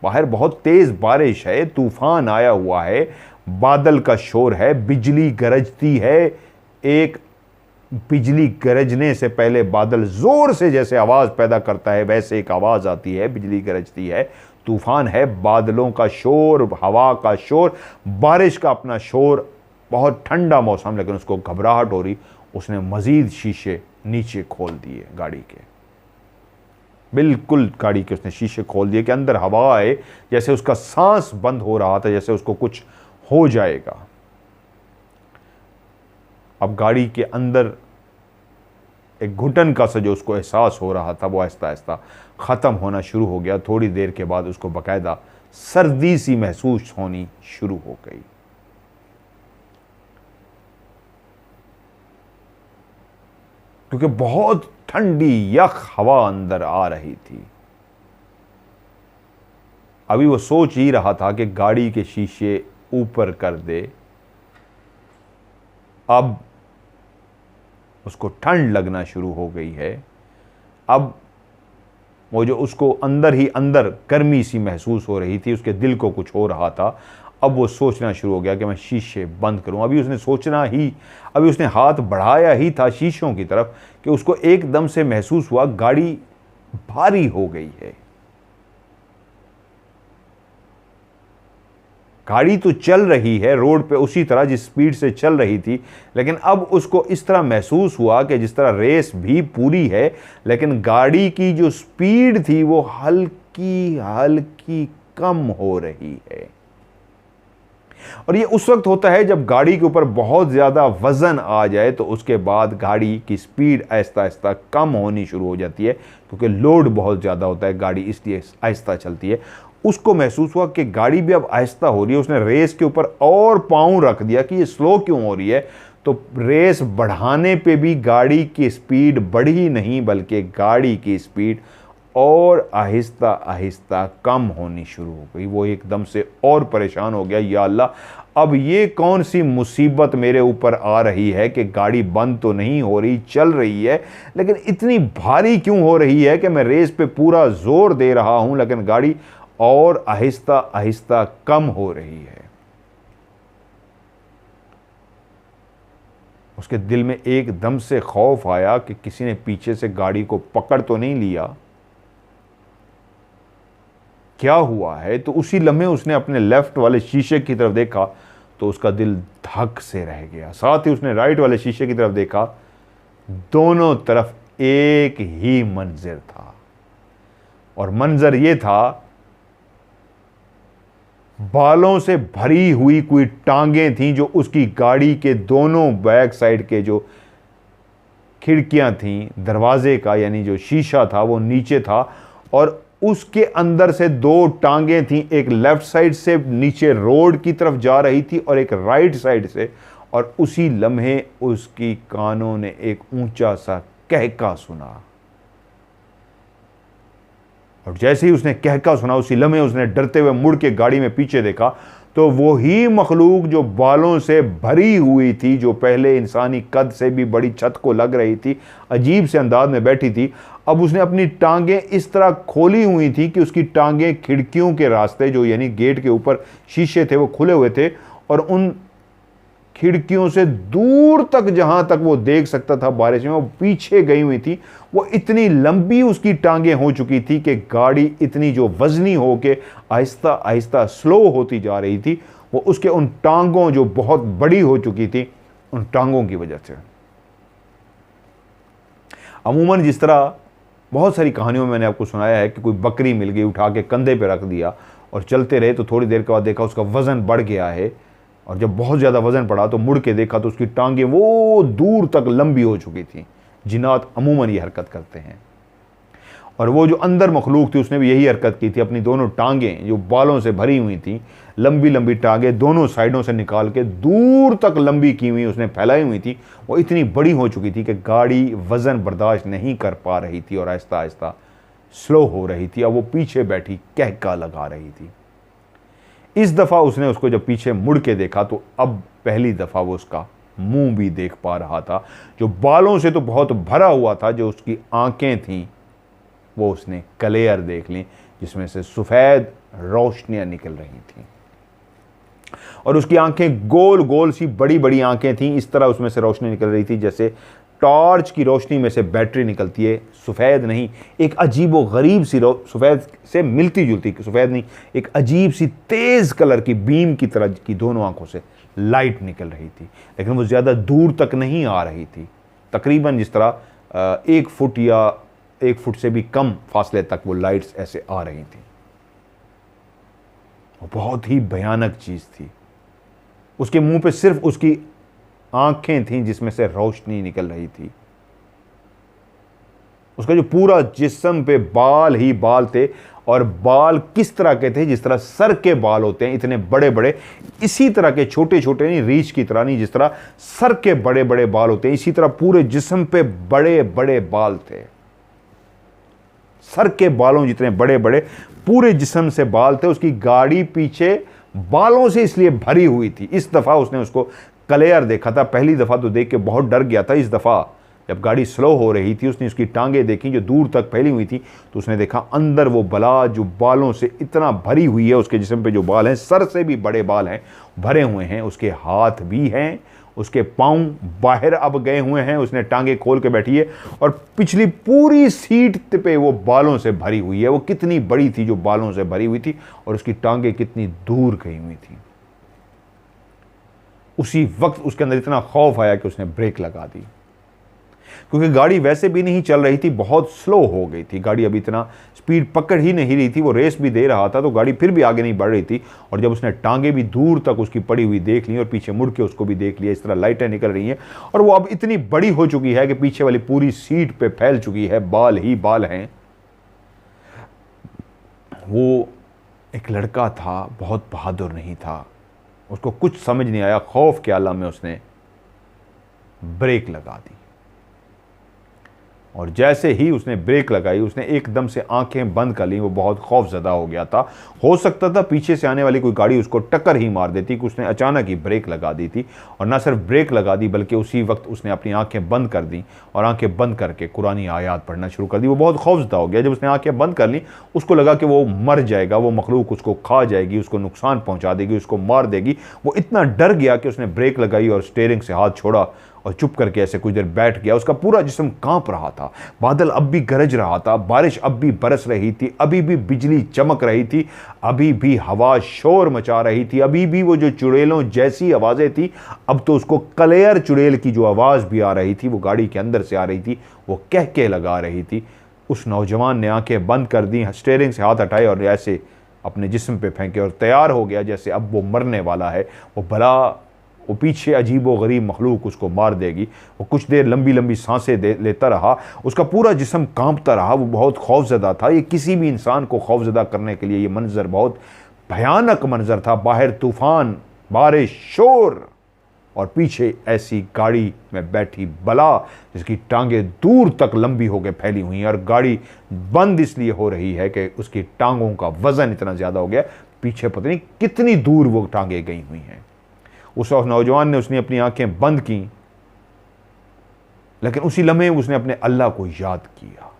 बाहर बहुत तेज बारिश है, तूफान आया हुआ है, बादल का शोर है, बिजली गरजती है। एक बिजली गरजने से पहले बादल जोर से जैसे आवाज पैदा करता है, वैसे एक आवाज आती है, बिजली गरजती है। तूफान है, बादलों का शोर, हवा का शोर, बारिश का अपना शोर। बहुत ठंडा मौसम, लेकिन उसको घबराहट हो रही। उसने मज़ीद शीशे नीचे खोल दिए गाड़ी के, बिल्कुल गाड़ी के उसने शीशे खोल दिए कि अंदर हवा आए, जैसे उसका सांस बंद हो रहा था, जैसे उसको कुछ हो जाएगा। अब गाड़ी के अंदर एक घुटन का सा जो उसको एहसास हो रहा था वो आहिस्ता आहिस्ता ख़त्म होना शुरू हो गया। थोड़ी देर के बाद उसको बाकायदा सर्दी सी महसूस होनी शुरू हो गई। क्योंकि बहुत ठंडी यख हवा अंदर आ रही थी। अभी वो सोच ही रहा था कि गाड़ी के शीशे ऊपर कर दे, अब उसको ठंड लगना शुरू हो गई है। अब वो जो उसको अंदर ही अंदर गर्मी सी महसूस हो रही थी, उसके दिल को कुछ हो रहा था। अब वो सोचना शुरू हो गया कि मैं शीशे बंद करूं। अभी उसने हाथ बढ़ाया ही था शीशों की तरफ कि उसको एकदम से महसूस हुआ गाड़ी भारी हो गई है। गाड़ी तो चल रही है रोड पे उसी तरह जिस स्पीड से चल रही थी, लेकिन अब उसको इस तरह महसूस हुआ कि जिस तरह रेस भी पूरी है, लेकिन गाड़ी की जो स्पीड थी वो हल्की हल्की कम हो रही है। और ये उस वक्त होता है जब गाड़ी के ऊपर बहुत ज़्यादा वज़न आ जाए तो उसके बाद गाड़ी की स्पीड आहिस्ता आहिस्ता कम होनी शुरू हो जाती है, क्योंकि लोड बहुत ज़्यादा होता है, गाड़ी इसलिए आहिस्ता चलती है। उसको महसूस हुआ कि गाड़ी भी अब आहिस्ता हो रही है। उसने रेस के ऊपर और पाँव रख दिया कि ये स्लो क्यों हो रही है, तो रेस बढ़ाने पे भी गाड़ी की स्पीड बढ़ी नहीं, बल्कि गाड़ी की स्पीड और आहिस्ता आहिस्ता कम होनी शुरू हो गई। वो एकदम से और परेशान हो गया, या अल्लाह, अब ये कौन सी मुसीबत मेरे ऊपर आ रही है कि गाड़ी बंद तो नहीं हो रही, चल रही है, लेकिन इतनी भारी क्यों हो रही है कि मैं रेस पे पूरा जोर दे रहा हूं लेकिन गाड़ी और आहिस्ता आहिस्ता कम हो रही है। उसके दिल में एकदम से खौफ आया कि किसी ने पीछे से गाड़ी को पकड़ तो नहीं लिया, क्या हुआ है। तो उसी लम्हे उसने अपने लेफ्ट वाले शीशे की तरफ देखा तो उसका दिल धक से रह गया। साथ ही उसने राइट वाले शीशे की तरफ देखा, दोनों तरफ एक ही मंजर था, और मंजर ये था, बालों से भरी हुई कोई टांगें थीं जो उसकी गाड़ी के दोनों बैक साइड के जो खिड़कियां थीं, दरवाजे का यानी जो शीशा था वो नीचे था, और उसके अंदर से दो टांगें थीं, एक लेफ्ट साइड से नीचे रोड की तरफ जा रही थी और एक राइट साइड से। और उसी लम्हे उसकी कानों ने एक ऊंचा सा कहका सुना, और जैसे ही उसने कहका सुना उसी लम्हे उसने डरते हुए मुड़ के गाड़ी में पीछे देखा तो वो ही मखलूक जो बालों से भरी हुई थी, जो पहले इंसानी कद से भी बड़ी छत को लग रही थी, अजीब से अंदाज में बैठी थी, अब उसने अपनी टांगें इस तरह खोली हुई थी कि उसकी टांगें खिड़कियों के रास्ते, जो यानी गेट के ऊपर शीशे थे वो खुले हुए थे, और उन खिड़कियों से दूर तक जहां तक वो देख सकता था बारिश में, वो पीछे गई हुई थी। वो इतनी लंबी उसकी टांगें हो चुकी थी कि गाड़ी इतनी जो वजनी हो के आहिस्ता आहिस्ता स्लो होती जा रही थी, वो उसके उन टांगों जो बहुत बड़ी हो चुकी थी, उन टांगों की वजह से। अमूमन जिस तरह बहुत सारी कहानियों में मैंने आपको सुनाया है कि कोई बकरी मिल गई, उठा के कंधे पे रख दिया और चलते रहे, तो थोड़ी देर के बाद देखा उसका वज़न बढ़ गया है, और जब बहुत ज़्यादा वज़न पड़ा तो मुड़ के देखा तो उसकी टांगें वो दूर तक लंबी हो चुकी थी। जिन्नात अमूमन ये हरकत करते हैं, और वो जो अंदर मखलूक थी उसने भी यही हरकत की थी। अपनी दोनों टांगें जो बालों से भरी हुई थी, लंबी लंबी टांगें दोनों साइडों से निकाल के दूर तक लंबी की हुई उसने फैलाई हुई थी। वो इतनी बड़ी हो चुकी थी कि गाड़ी वज़न बर्दाश्त नहीं कर पा रही थी और आहिस्ता आहिस्ता स्लो हो रही थी। अब वो पीछे बैठी कहका लगा रही थी। इस दफ़ा उसने उसको जब पीछे मुड़ के देखा तो अब पहली दफ़ा वो उसका मुंह भी देख पा रहा था, जो बालों से तो बहुत भरा हुआ था। जो उसकी आंखें थीं वो उसने क्लियर देख ली, जिसमें से सफ़ेद रोशनियां निकल रही थीं, और उसकी आंखें गोल गोल सी बड़ी बड़ी आंखें थीं। इस तरह उसमें से रोशनी निकल रही थी जैसे टॉर्च की रोशनी में से बैटरी निकलती है। सफ़ेद नहीं, एक अजीब व गरीब सी सफ़ेद से मिलती जुलती, सफ़ेद नहीं, एक अजीब सी तेज़ कलर की बीम की तरह की दोनों आंखों से लाइट निकल रही थी, लेकिन वो ज़्यादा दूर तक नहीं आ रही थी। तकरीबन जिस तरह 1 फुट या 1 फुट से भी कम फासले तक वो लाइट्स ऐसे आ रही थी। वो बहुत ही भयानक चीज़ थी। उसके मुंह पे सिर्फ उसकी आंखें थीं जिसमें से रोशनी निकल रही थी। उसका जो पूरा जिस्म पे बाल ही बाल थे, और बाल किस तरह के थे, जिस तरह सर के बाल होते हैं इतने बड़े बड़े, इसी तरह के छोटे छोटे नहीं, रीछ की तरह नहीं, जिस तरह सर के बड़े बड़े बाल होते हैं इसी तरह पूरे जिस्म पे बड़े बड़े बाल थे। सर के बालों जितने बड़े बड़े पूरे जिस्म से बाल थे। उसकी गाड़ी पीछे बालों से इसलिए भरी हुई थी। इस दफा उसने उसको क्लियर देखा था। पहली दफा तो देख के बहुत डर गया था। इस दफा जब गाड़ी स्लो हो रही थी उसने उसकी टांगें देखी जो दूर तक फैली हुई थी, तो उसने देखा अंदर वो बला जो बालों से इतना भरी हुई है, उसके जिस्म पे जो बाल हैं सर से भी बड़े बाल हैं, भरे हुए हैं। उसके हाथ भी हैं, उसके पाँव बाहर अब गए हुए हैं। उसने टांगे खोल के बैठी है और पिछली पूरी सीट पे वो बालों से भरी हुई है। वो कितनी बड़ी थी जो बालों से भरी हुई थी, और उसकी टांगे कितनी दूर गई हुई थी। उसी वक्त उसके अंदर इतना खौफ आया कि उसने ब्रेक लगा दी, क्योंकि गाड़ी वैसे भी नहीं चल रही थी, बहुत स्लो हो गई थी गाड़ी। अभी इतना स्पीड पकड़ ही नहीं रही थी। वो रेस भी दे रहा था तो गाड़ी फिर भी आगे नहीं बढ़ रही थी। और जब उसने टांगे भी दूर तक उसकी पड़ी हुई देख ली और पीछे मुड़ के उसको भी देख लिया, इस तरह लाइटें निकल रही हैं, और वो अब इतनी बड़ी हो चुकी है कि पीछे वाली पूरी सीट पे फैल चुकी है, बाल ही बाल हैं। वो एक लड़का था, बहुत बहादुर नहीं था, उसको कुछ समझ नहीं आया। खौफ के आलम में उसने ब्रेक लगा दी, और जैसे ही उसने ब्रेक लगाई उसने एकदम से आंखें बंद कर ली। वो बहुत खौफजदा हो गया था। हो सकता था पीछे से आने वाली कोई गाड़ी उसको टक्कर ही मार देती, कि उसने अचानक ही ब्रेक लगा दी थी। और ना सिर्फ ब्रेक लगा दी बल्कि उसी वक्त उसने अपनी आंखें बंद कर दी, और आंखें बंद करके कुरानी आयात पढ़ना शुरू कर दी। वो बहुत खौफजदा हो गया। जब उसने आंखें बंद कर ली उसको लगा कि वो मर जाएगा, वो मखलूक उसको खा जाएगी, उसको नुकसान पहुँचा देगी, उसको मार देगी। वो इतना डर गया कि उसने ब्रेक लगाई और स्टीयरिंग से हाथ छोड़ा और चुप करके ऐसे कुछ देर बैठ गया। उसका पूरा जिस्म कांप रहा था। बादल अब भी गरज रहा था, बारिश अब भी बरस रही थी, अभी भी बिजली चमक रही थी, अभी भी हवा शोर मचा रही थी, अभी भी वो जो चुड़ैलों जैसी आवाज़ें थी, अब तो उसको क्लियर चुड़ैल की जो आवाज़ भी आ रही थी, वो गाड़ी के अंदर से आ रही थी, वो कह के लगा रही थी। उस नौजवान ने आंखें बंद कर दी, स्टीयरिंग से हाथ हटाए और ऐसे अपने जिस्म पे फेंके और तैयार हो गया जैसे अब वो मरने वाला है। वो भला वो पीछे अजीब व गरीब मखलूक उसको मार देगी। वो कुछ देर लंबी लंबी सांसें लेता रहा। उसका पूरा जिस्म कांपता रहा। वो बहुत खौफजदा था। ये किसी भी इंसान को खौफजदा करने के लिए ये मंजर बहुत भयानक मंजर था। बाहर तूफान, बारिश, शोर, और पीछे ऐसी गाड़ी में बैठी बला जिसकी टांगें दूर तक लंबी होकर फैली हुई हैं, और गाड़ी बंद इसलिए हो रही है कि उसकी टांगों का वजन इतना ज़्यादा हो गया, पीछे पता नहीं कितनी दूर वो टांगें गई हुई हैं। उस नौजवान ने उसने अपनी आंखें बंद की, लेकिन उसी लम्हे उसने अपने अल्लाह को याद किया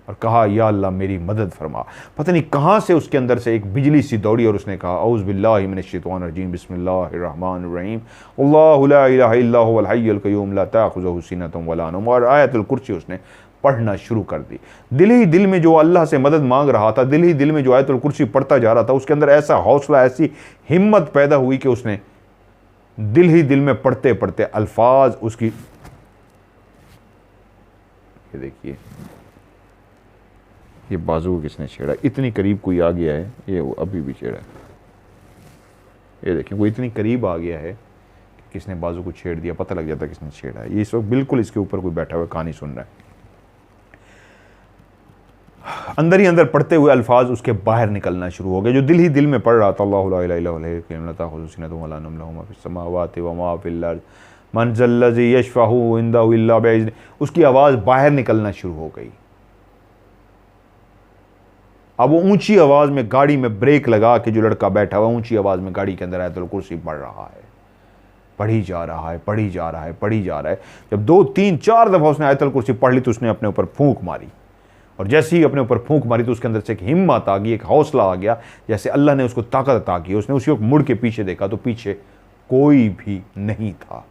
और कहा, या अल्लाह मेरी मदद फरमा। पता नहीं कहां से उसके अंदर से एक बिजली सी दौड़ी और उसने कहा, औज़ु बिल्लाहि मिनश्शैतानिर्रजीम, बिस्मिल्लाहिर्रहमानिर्रहीम, अल्लाहु ला इलाहा इल्ला हुवल हय्युल क़य्यूम, ला ताख़ुज़ुहु सिनतुन वला नौम, और आयतुल कुर्सी उसने पढ़ना शुरू कर दी। दिल ही दिल में जो अल्लाह से मदद मांग रहा था, दिल ही दिल में जो आयतुल कुर्सी पढ़ता जा रहा था, उसके अंदर ऐसा हौसला, ऐसी हिम्मत पैदा हुई कि उसने दिल ही दिल में पढ़ते पढ़ते अल्फाज उसकी, ये देखिए ये बाजू किसने छेड़ा, इतनी करीब कोई आ गया है, ये वो अभी भी छेड़ा है। ये देखिए वो इतनी करीब आ गया है कि किसने बाजू को छेड़ दिया, पता लग जाता किसने छेड़ा है। ये इस वक्त बिल्कुल इसके ऊपर कोई बैठा हुआ कहानी सुन रहा है। अंदर ही अंदर पढ़ते हुए अल्फाज उसके बाहर निकलना शुरू हो गए, जो दिल ही दिल में पढ़ रहा था। अल्लाहु ला इलाहा इल्ला हुवल हय्युल क़य्यूम, उसकी आवाज़ बाहर निकलना शुरू हो गई। अब वो ऊंची आवाज़ में गाड़ी में ब्रेक लगा के जो लड़का बैठा हुआ ऊंची आवाज़ में गाड़ी के अंदर आयतुल कुर्सी पढ़ रहा है, पढ़ी जा रहा है, पढ़ी जा रहा है, पढ़ी जा रहा है। जब 2, 3, 4 दफ़ा उसने आयतुल कुर्सी पढ़ ली तो उसने अपने ऊपर फूंक मारी, और जैसे ही अपने ऊपर फूंक मारी तो उसके अंदर से एक हिम्मत आ गई, एक हौसला आ गया, जैसे अल्लाह ने उसको ताकत अता की। उसने उसी वक्त मुड़ के पीछे देखा तो पीछे कोई भी नहीं था।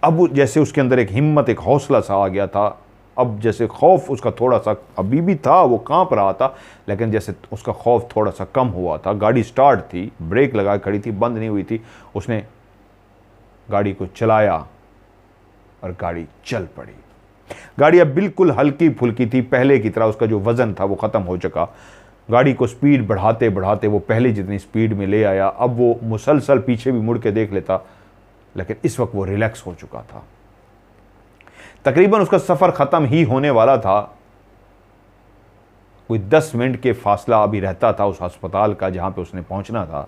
अब जैसे उसके अंदर एक हिम्मत, एक हौसला सा आ गया था। अब जैसे खौफ उसका थोड़ा सा अभी भी था, वो कांप रहा था, लेकिन जैसे उसका खौफ थोड़ा सा कम हुआ था। गाड़ी स्टार्ट थी, ब्रेक लगा खड़ी थी, बंद नहीं हुई थी। उसने गाड़ी को चलाया और गाड़ी चल पड़ी। गाड़ी अब बिल्कुल हल्की फुल्की थी, पहले की तरह उसका जो वजन था वो ख़त्म हो चुका। गाड़ी को स्पीड बढ़ाते बढ़ाते वो पहले जितनी स्पीड में ले आया। अब वो मुसलसल पीछे भी मुड़ के देख लेता, लेकिन इस वक्त वो रिलैक्स हो चुका था। तकरीबन उसका सफ़र ख़त्म ही होने वाला था। कोई 10 मिनट के फासला अभी रहता था उस अस्पताल का जहाँ पे उसने पहुँचना था।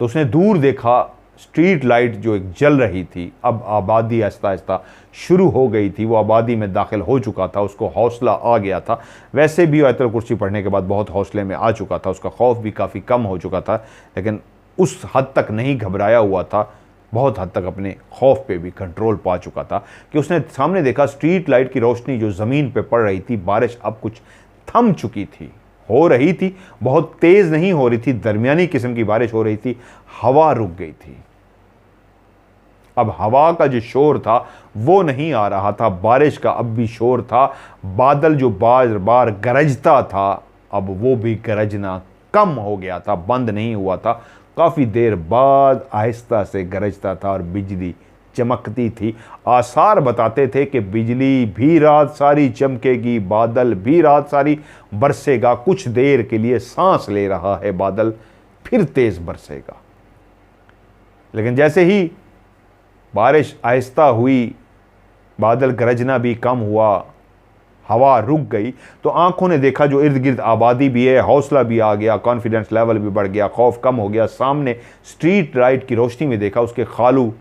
तो उसने दूर देखा, स्ट्रीट लाइट जो एक जल रही थी। अब आबादी आहिस्ता आहिस्ता शुरू हो गई थी, वो आबादी में दाखिल हो चुका था, उसको हौसला आ गया था। वैसे भी आयतुल कुर्सी पढ़ने के बाद बहुत हौसले में आ चुका था, उसका खौफ भी काफ़ी कम हो चुका था, लेकिन उस हद तक नहीं घबराया हुआ था। बहुत हद तक अपने खौफ पे भी कंट्रोल पा चुका था कि उसने सामने देखा स्ट्रीट लाइट की रोशनी जो ज़मीन पे पड़ रही थी। बारिश अब कुछ थम चुकी थी, हो रही थी, बहुत तेज़ नहीं हो रही थी, दरमियानी किस्म की बारिश हो रही थी। हवा रुक गई थी। अब हवा का जो शोर था वो नहीं आ रहा था, बारिश का अब भी शोर था। बादल जो बार बार गरजता था, अब वो भी गरजना कम हो गया था, बंद नहीं हुआ था। काफ़ी देर बाद आहिस्ता से गरजता था और बिजली चमकती थी। आसार बताते थे कि बिजली भी रात सारी चमकेगी, बादल भी रात सारी बरसेगा। कुछ देर के लिए सांस ले रहा है बादल, फिर तेज़ बरसेगा। लेकिन जैसे ही बारिश आहिस्ता हुई, बादल गरजना भी कम हुआ, हवा रुक गई, तो आंखों ने देखा जो इर्द गिर्द आबादी भी है, हौसला भी आ गया, कॉन्फिडेंस लेवल भी बढ़ गया, खौफ कम हो गया। सामने स्ट्रीट लाइट की रोशनी में देखा उसके खालू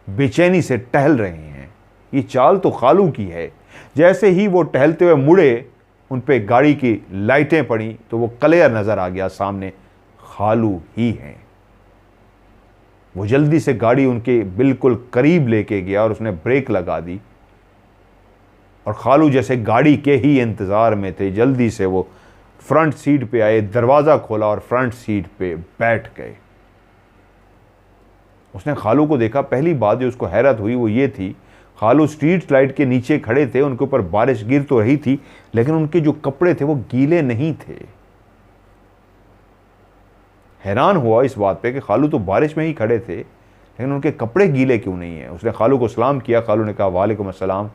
बेचैनी से टहल रहे हैं। ये चाल तो खालू की है। जैसे ही वो टहलते हुए मुड़े, उन पे गाड़ी की लाइटें पड़ी तो वो क्लियर नज़र आ गया, सामने खालू ही हैं। वो जल्दी से गाड़ी उनके बिल्कुल करीब लेके गया और उसने ब्रेक लगा दी, और खालू जैसे गाड़ी के ही इंतज़ार में थे, जल्दी से वो फ्रंट सीट पे आए, दरवाज़ा खोला और फ्रंट सीट पे बैठ गए। उसने खालू को देखा। पहली बात जो उसको हैरत हुई वो ये थी, खालू स्ट्रीट लाइट के नीचे खड़े थे, उनके ऊपर बारिश गिर तो रही थी, लेकिन उनके जो कपड़े थे वो गीले नहीं थे। हैरान हुआ इस बात पे कि खालू तो बारिश में ही खड़े थे, लेकिन उनके कपड़े गीले क्यों नहीं हैं। उसने खालू को सलाम किया। खालू ने कहा, वालेकुम अस्सलाम,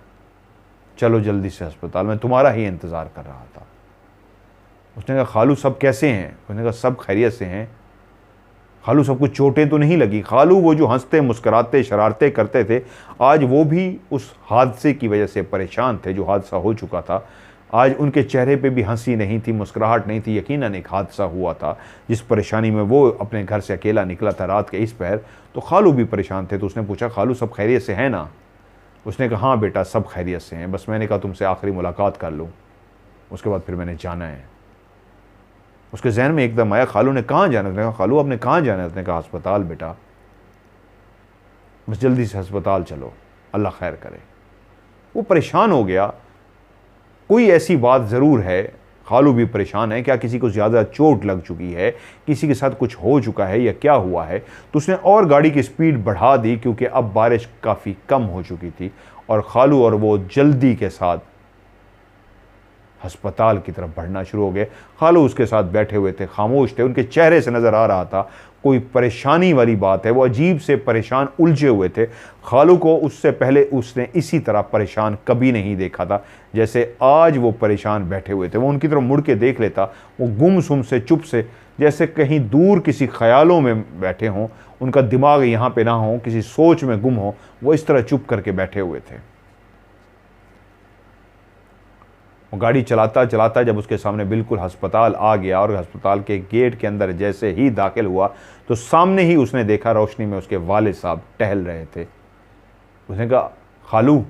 चलो जल्दी से अस्पताल, मैं तुम्हारा ही इंतज़ार कर रहा था। उसने कहा, खालू सब कैसे हैं? उसने कहा, सब खैरियत से हैं। खालू सब कुछ चोटें तो नहीं लगी? खालू वो जो हंसते मुस्कराते शरारतें करते थे, आज वो भी उस हादसे की वजह से परेशान थे जो हादसा हो चुका था। आज उनके चेहरे पे भी हंसी नहीं थी, मुस्कुराहट नहीं थी। यकीनन एक हादसा हुआ था जिस परेशानी में वो अपने घर से अकेला निकला था रात के इस पहर। तो खालू भी परेशान थे। तो उसने पूछा, खालू सब खैरियत से हैं ना? उसने कहा, हाँ बेटा सब खैरियत से हैं, बस मैंने कहा तुमसे आखिरी मुलाकात कर लूँ, उसके बाद फिर मैंने जाना है। उसके जहन में एकदम आया, खालू ने कहाँ जाना? उसने कहा, खालू आपने कहाँ जाना है? उसने कहा, अस्पताल बेटा, बस जल्दी से अस्पताल चलो, अल्लाह खैर करे। वो परेशान हो गया। कोई ऐसी बात ज़रूर है, खालू भी परेशान है, क्या किसी को ज़्यादा चोट लग चुकी है, किसी के साथ कुछ हो चुका है या क्या हुआ है? तो उसने और गाड़ी की स्पीड बढ़ा दी, क्योंकि अब बारिश काफ़ी कम हो चुकी थी और खालू और वो जल्दी के साथ अस्पताल की तरफ बढ़ना शुरू हो गए। खालू उसके साथ बैठे हुए थे, खामोश थे, उनके चेहरे से नज़र आ रहा था कोई परेशानी वाली बात है। वो अजीब से परेशान, उलझे हुए थे। खालू को उससे पहले उसने इसी तरह परेशान कभी नहीं देखा था जैसे आज वो परेशान बैठे हुए थे। वो उनकी तरफ मुड़ के देख लेता, वो गुमसुम से, चुप से, जैसे कहीं दूर किसी ख्यालों में बैठे हों, उनका दिमाग यहाँ पे ना हो, किसी सोच में गुम हो, वो इस तरह चुप करके बैठे हुए थे। वो गाड़ी चलाता चलाता जब उसके सामने बिल्कुल अस्पताल आ गया और अस्पताल के गेट के अंदर जैसे ही दाखिल हुआ तो सामने ही उसने देखा रोशनी में उसके वालिद साहब टहल रहे थे। उसने कहा, खालू,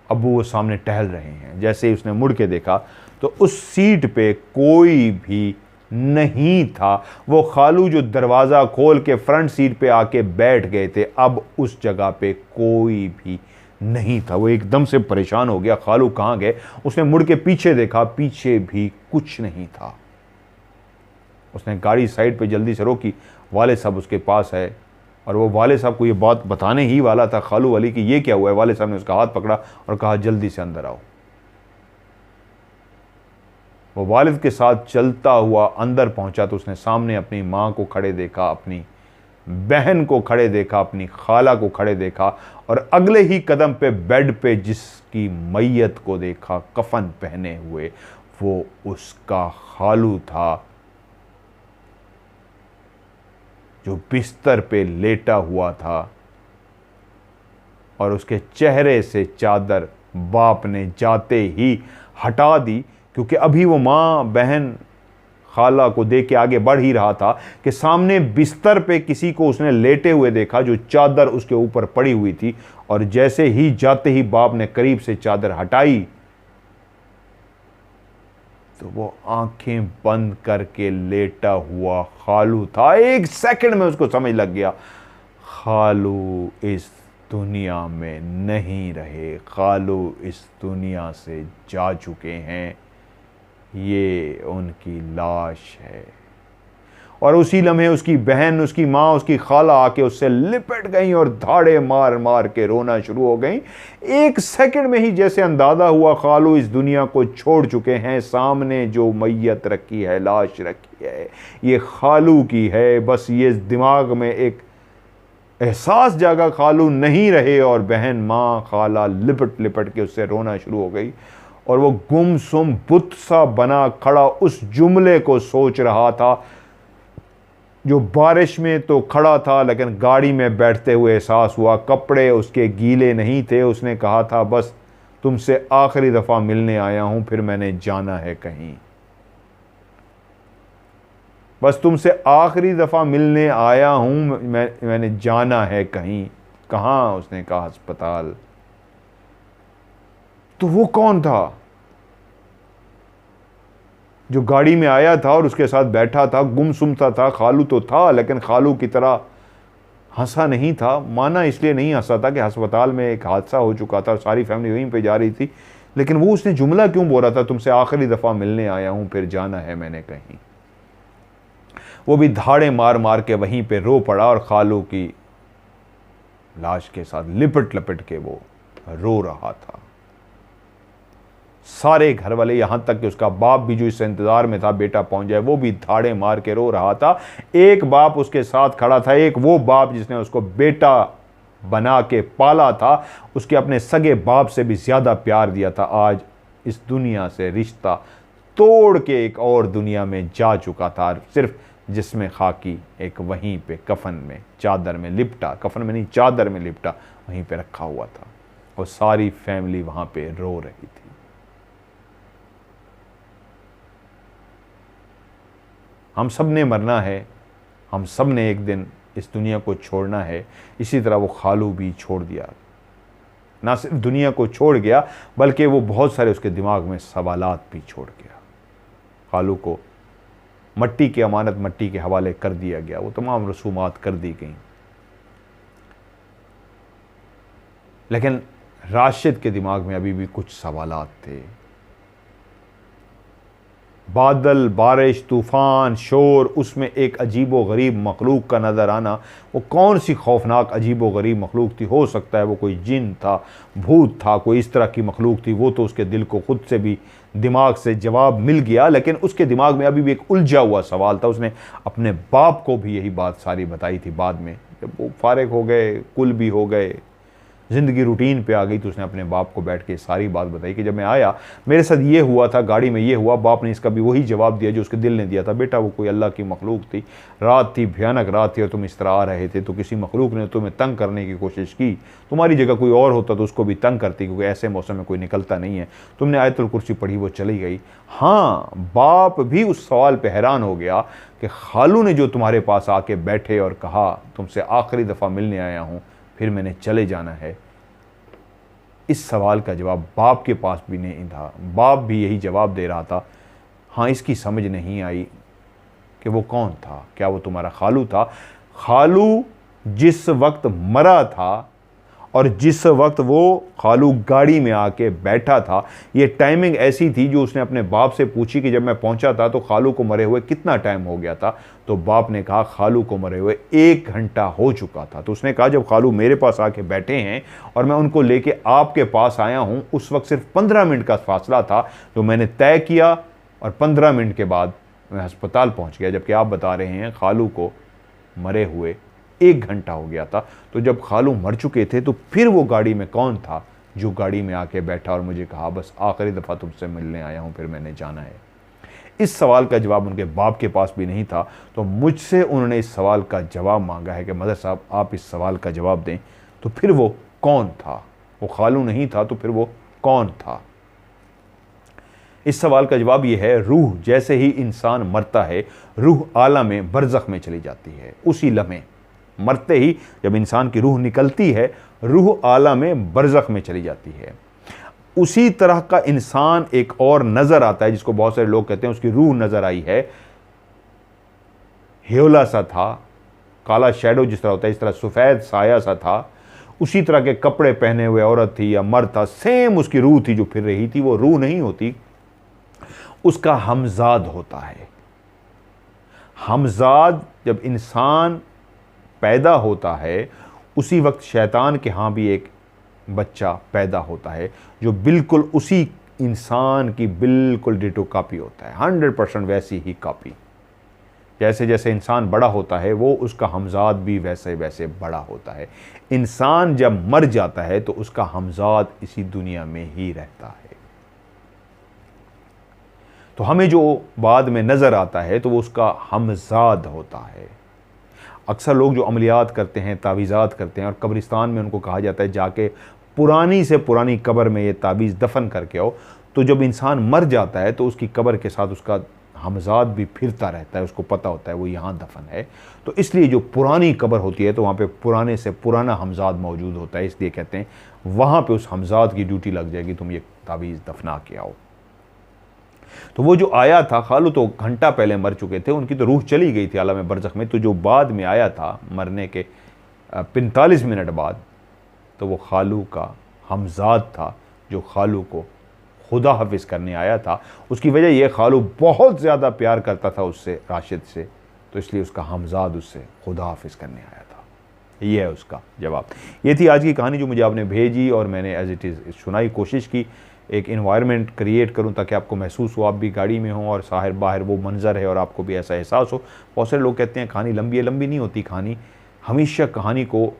अब्बू वो सामने टहल रहे हैं। जैसे ही उसने मुड़ के देखा तो उस सीट पे कोई भी नहीं था। वो खालू जो दरवाज़ा खोल के फ्रंट सीट पे आके बैठ गए थे, अब उस जगह पे कोई भी नहीं था। वो एकदम से परेशान हो गया, खालू कहाँ गए? उसने मुड़ के पीछे देखा, पीछे भी कुछ नहीं था। उसने गाड़ी साइड पे जल्दी से रोकी। वाले साहब उसके पास है और वो वाले साहब को ये बात बताने ही वाला था खालू वाली कि ये क्या हुआ है। वाले साहब ने उसका हाथ पकड़ा और कहा, जल्दी से अंदर आओ। वो वालिद के साथ चलता हुआ अंदर पहुंचा तो उसने सामने अपनी माँ को खड़े देखा, अपनी बहन को खड़े देखा, अपनी खाला को खड़े देखा, और अगले ही कदम पे बेड पे जिसकी मैयत को देखा कफन पहने हुए, वो उसका खालू था जो बिस्तर पे लेटा हुआ था, और उसके चेहरे से चादर बाप ने जाते ही हटा दी, क्योंकि अभी वो माँ बहन खाला को देख के आगे बढ़ ही रहा था कि सामने बिस्तर पे किसी को उसने लेटे हुए देखा जो चादर उसके ऊपर पड़ी हुई थी, और जैसे ही जाते ही बाप ने करीब से चादर हटाई तो वो आंखें बंद करके लेटा हुआ खालू था। एक सेकंड में उसको समझ लग गया, खालू इस दुनिया में नहीं रहे, खालू इस दुनिया से जा चुके हैं, ये उनकी लाश है। और उसी लम्हे उसकी बहन, उसकी माँ, उसकी खाला आके उससे लिपट गई और धाड़े मार मार के रोना शुरू हो गई। एक सेकंड में ही जैसे अंदाजा हुआ खालू इस दुनिया को छोड़ चुके हैं। सामने जो मैयत रखी है, लाश रखी है, ये खालू की है। बस ये दिमाग में एक एहसास जागा, खालू नहीं रहे, और बहन, माँ, खाला लिपट लिपट के उससे रोना शुरू हो गई। और वो गुमसुम बुत सा बना खड़ा उस जुमले को सोच रहा था जो बारिश में तो खड़ा था, लेकिन गाड़ी में बैठते हुए एहसास हुआ कपड़े उसके गीले नहीं थे। उसने कहा था, बस तुमसे आखिरी दफ़ा मिलने आया हूं, फिर मैंने जाना है कहीं। बस तुमसे आखिरी दफ़ा मिलने आया हूं, मैंने जाना है कहीं। कहाँ? उसने कहा, अस्पताल। तो वो कौन था जो गाड़ी में आया था और उसके साथ बैठा था? गुमसुम सा था, खालू तो था, लेकिन खालू की तरह हंसा नहीं था। माना इसलिए नहीं हंसा था कि अस्पताल में एक हादसा हो चुका था, सारी फैमिली वहीं पे जा रही थी, लेकिन वो उसने जुमला क्यों बोला था, तुमसे आखिरी दफ़ा मिलने आया हूं, फिर जाना है मैंने कहीं। वो भी धाड़े मार मार के वहीं पे रो पड़ा, और खालू की लाश के साथ लिपट लपट के वो रो रहा था। सारे घर वाले, यहां तक कि उसका बाप भी जो इस इंतजार में था बेटा पहुंच जाए, वो भी धाड़े मार के रो रहा था। एक बाप उसके साथ खड़ा था, एक वो बाप जिसने उसको बेटा बना के पाला था, उसके अपने सगे बाप से भी ज्यादा प्यार दिया था, आज इस दुनिया से रिश्ता तोड़ के एक और दुनिया में जा चुका था। सिर्फ जिसमें खाकी एक वहीं पे कफन में चादर में लिपटा, कफन में नहीं चादर में लिपटा, वहीं पे रखा हुआ था, और सारी फैमिली वहां पे रो रही थी। हम सब ने मरना है, हम सब ने एक दिन इस दुनिया को छोड़ना है। इसी तरह वो खालू भी छोड़ दिया, ना सिर्फ दुनिया को छोड़ गया, बल्कि वो बहुत सारे उसके दिमाग में सवालात भी छोड़ गया। खालू को मट्टी की अमानत मट्टी के हवाले कर दिया गया, वो तमाम रसूमात कर दी गई, लेकिन राशिद के दिमाग में अभी भी कुछ सवालात थे। बादल, बारिश, तूफान, शोर, उसमें एक अजीबो गरीब मखलूक का नज़र आना। वो कौन सी खौफनाक अजीबो गरीब मखलूक थी? हो सकता है वो कोई जिन था, भूत था, कोई इस तरह की मखलूक थी। वो तो उसके दिल को खुद से भी दिमाग से जवाब मिल गया, लेकिन उसके दिमाग में अभी भी एक उलझा हुआ सवाल था। उसने अपने बाप को भी यही बात सारी बताई थी बाद में, जब वो फारिग हो गए, कुल भी हो गए, ज़िंदगी रूटीन पे आ गई, तो उसने अपने बाप को बैठ के सारी बात बताई कि जब मैं आया मेरे साथ ये हुआ था, गाड़ी में ये हुआ। बाप ने इसका भी वही जवाब दिया जो उसके दिल ने दिया था, बेटा वो कोई अल्लाह की मखलूक थी, रात थी, भयानक रात थी, और तुम इस तरह आ रहे थे तो किसी मखलूक ने तुम्हें तंग करने की कोशिश की। तुम्हारी जगह कोई और होता तो उसको भी तंग करती, क्योंकि ऐसे मौसम में कोई निकलता नहीं है। तुमने आयतुल कुर्सी पढ़ी, वो चली गई। हाँ, बाप भी उस सवाल पर हैरान हो गया कि खालू ने जो तुम्हारे पास आके बैठे और कहा तुमसे आखिरी दफ़ा मिलने आया हूँ, फिर मैंने चले जाना है, इस सवाल का जवाब बाप के पास भी नहीं था। बाप भी यही जवाब दे रहा था। हाँ, इसकी समझ नहीं आई कि वो कौन था। क्या वो तुम्हारा खालू था? खालू जिस वक्त मरा था और जिस वक्त वो खालू गाड़ी में आके बैठा था, ये टाइमिंग ऐसी थी जो उसने अपने बाप से पूछी कि जब मैं पहुंचा था तो खालू को मरे हुए कितना टाइम हो गया था। तो बाप ने कहा खालू को मरे हुए 1 घंटा हो चुका था। तो उसने कहा जब खालू मेरे पास आके बैठे हैं और मैं उनको लेके आपके पास आया हूं, उस वक्त सिर्फ 15 मिनट का फासला था जो मैंने तय किया, और 15 मिनट के बाद मैं अस्पताल पहुँच गया, जबकि आप बता रहे हैं खालू को मरे हुए 1 घंटा हो गया था। तो जब खालू मर चुके थे तो फिर वो गाड़ी में कौन था जो गाड़ी में आके बैठा और मुझे कहा बस आखिरी दफ़ा तुमसे मिलने आया हूँ, फिर मैंने जाना है। इस सवाल का जवाब उनके बाप के पास भी नहीं था, तो मुझसे उन्होंने इस सवाल का जवाब मांगा है कि मदर साहब आप इस सवाल का जवाब दें। तो फिर वो कौन था? वो खालू नहीं था तो फिर वो कौन था? इस सवाल का जवाब ये है, रूह जैसे ही इंसान मरता है, रूह आलम बरज़ख में चली जाती है। उसी लम्हे मरते ही जब इंसान की रूह निकलती है, रूह आलम बरज़ख में चली जाती है। उसी तरह का इंसान एक और नज़र आता है, जिसको बहुत सारे लोग कहते हैं उसकी रूह नज़र आई है। ह्योला सा था, काला शैडो जिस तरह होता है, इस तरह सफ़ेद साया सा था। उसी तरह के कपड़े पहने हुए औरत थी या मर्द था, सेम उसकी रूह थी जो फिर रही थी। वो रूह नहीं होती, उसका हमजाद होता है। हमजाद जब इंसान पैदा होता है, उसी वक्त शैतान के यहाँ भी एक बच्चा पैदा होता है जो बिल्कुल उसी इंसान की बिल्कुल डिटो कॉपी होता है, 100% वैसी ही कॉपी। जैसे जैसे इंसान बड़ा होता है वो उसका हमजाद भी वैसे वैसे बड़ा होता है। इंसान जब मर जाता है तो उसका हमजाद इसी दुनिया में ही रहता है। तो हमें जो बाद में नज़र आता है तो वो उसका हमजाद होता है। अक्सर लोग जो अमलियात करते हैं, तावीज़ात करते हैं, और कब्रिस्तान में उनको कहा जाता है जाके पुरानी से पुरानी कब्र में ये तावीज़ दफन करके आओ। तो जब इंसान मर जाता है तो उसकी कब्र के साथ उसका हमजाद भी फिरता रहता है, उसको पता होता है वो यहाँ दफन है। तो इसलिए जो पुरानी कब्र होती है तो वहाँ पे पुराने से पुराना हमजाद मौजूद होता है, इसलिए कहते हैं वहाँ पे उस हमजाद की ड्यूटी लग जाएगी, तुम ये तावीज़ दफना के आओ। तो वो जो आया था, खालू तो घंटा पहले मर चुके थे, उनकी तो रूह चली गई थी आलम बरज़ख में। तो जो बाद में आया था मरने के 45 मिनट बाद, तो वो खालू का हमजाद था जो खालू को खुदा हाफिज़ करने आया था। उसकी वजह यह, खालू बहुत ज़्यादा प्यार करता था उससे, राशिद से, तो इसलिए उसका हमजाद उससे खुदा हाफिज़ करने आया था। ये है उसका जवाब। ये थी आज की कहानी जो मुझे आपने भेजी और मैंने एज इट इज़ सुनाई। कोशिश की एक इन्वायरमेंट क्रिएट करूं ताकि आपको महसूस हो, आप भी गाड़ी में हो और साहिर बाहर वो मंज़र है और आपको भी ऐसा एहसास हो। बहुत सारे लोग कहते हैं कहानी लंबी है, लंबी नहीं होती कहानी। हमेशा कहानी को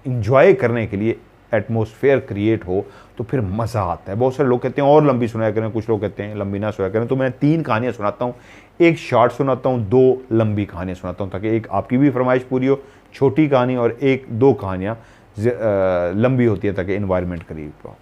इंजॉय करने के लिए एटमॉस्फेयर क्रिएट हो तो फिर मज़ा आता है। बहुत सारे लोग कहते हैं और लंबी सुनाया करें, कुछ लोग कहते हैं लंबी ना सुनाया करें। तो मैं 3 कहानियाँ सुनाता हूँ, एक शॉर्ट सुनाता हूँ, 2 लंबी कहानियाँ सुनाता हूँ, ताकि एक आपकी भी फरमाइश पूरी हो, छोटी कहानी, और 1-2 कहानियाँ लंबी होती है ताकि इन्वायरमेंट करीब हो।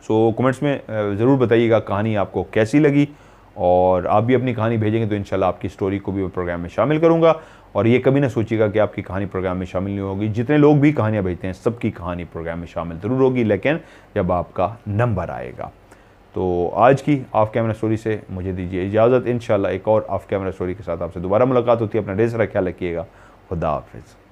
सो कमेंट्स में ज़रूर बताइएगा कहानी आपको कैसी लगी, और आप भी अपनी कहानी भेजेंगे तो इंशाल्लाह आपकी स्टोरी को भी मैं प्रोग्राम में शामिल करूँगा। और ये कभी ना सोचिएगा कि आपकी कहानी प्रोग्राम में शामिल नहीं होगी। जितने लोग भी कहानियाँ भेजते हैं सबकी कहानी प्रोग्राम में शामिल ज़रूर होगी, लेकिन जब आपका नंबर आएगा। तो आज की ऑफ कैमरा स्टोरी से मुझे दीजिए इजाज़त। इंशाल्लाह एक और ऑफ कैमरा स्टोरी के साथ आपसे दोबारा मुलाकात होती है। अपना ढेर सारा ख्याल रखिएगा। खुदा हाफिज़।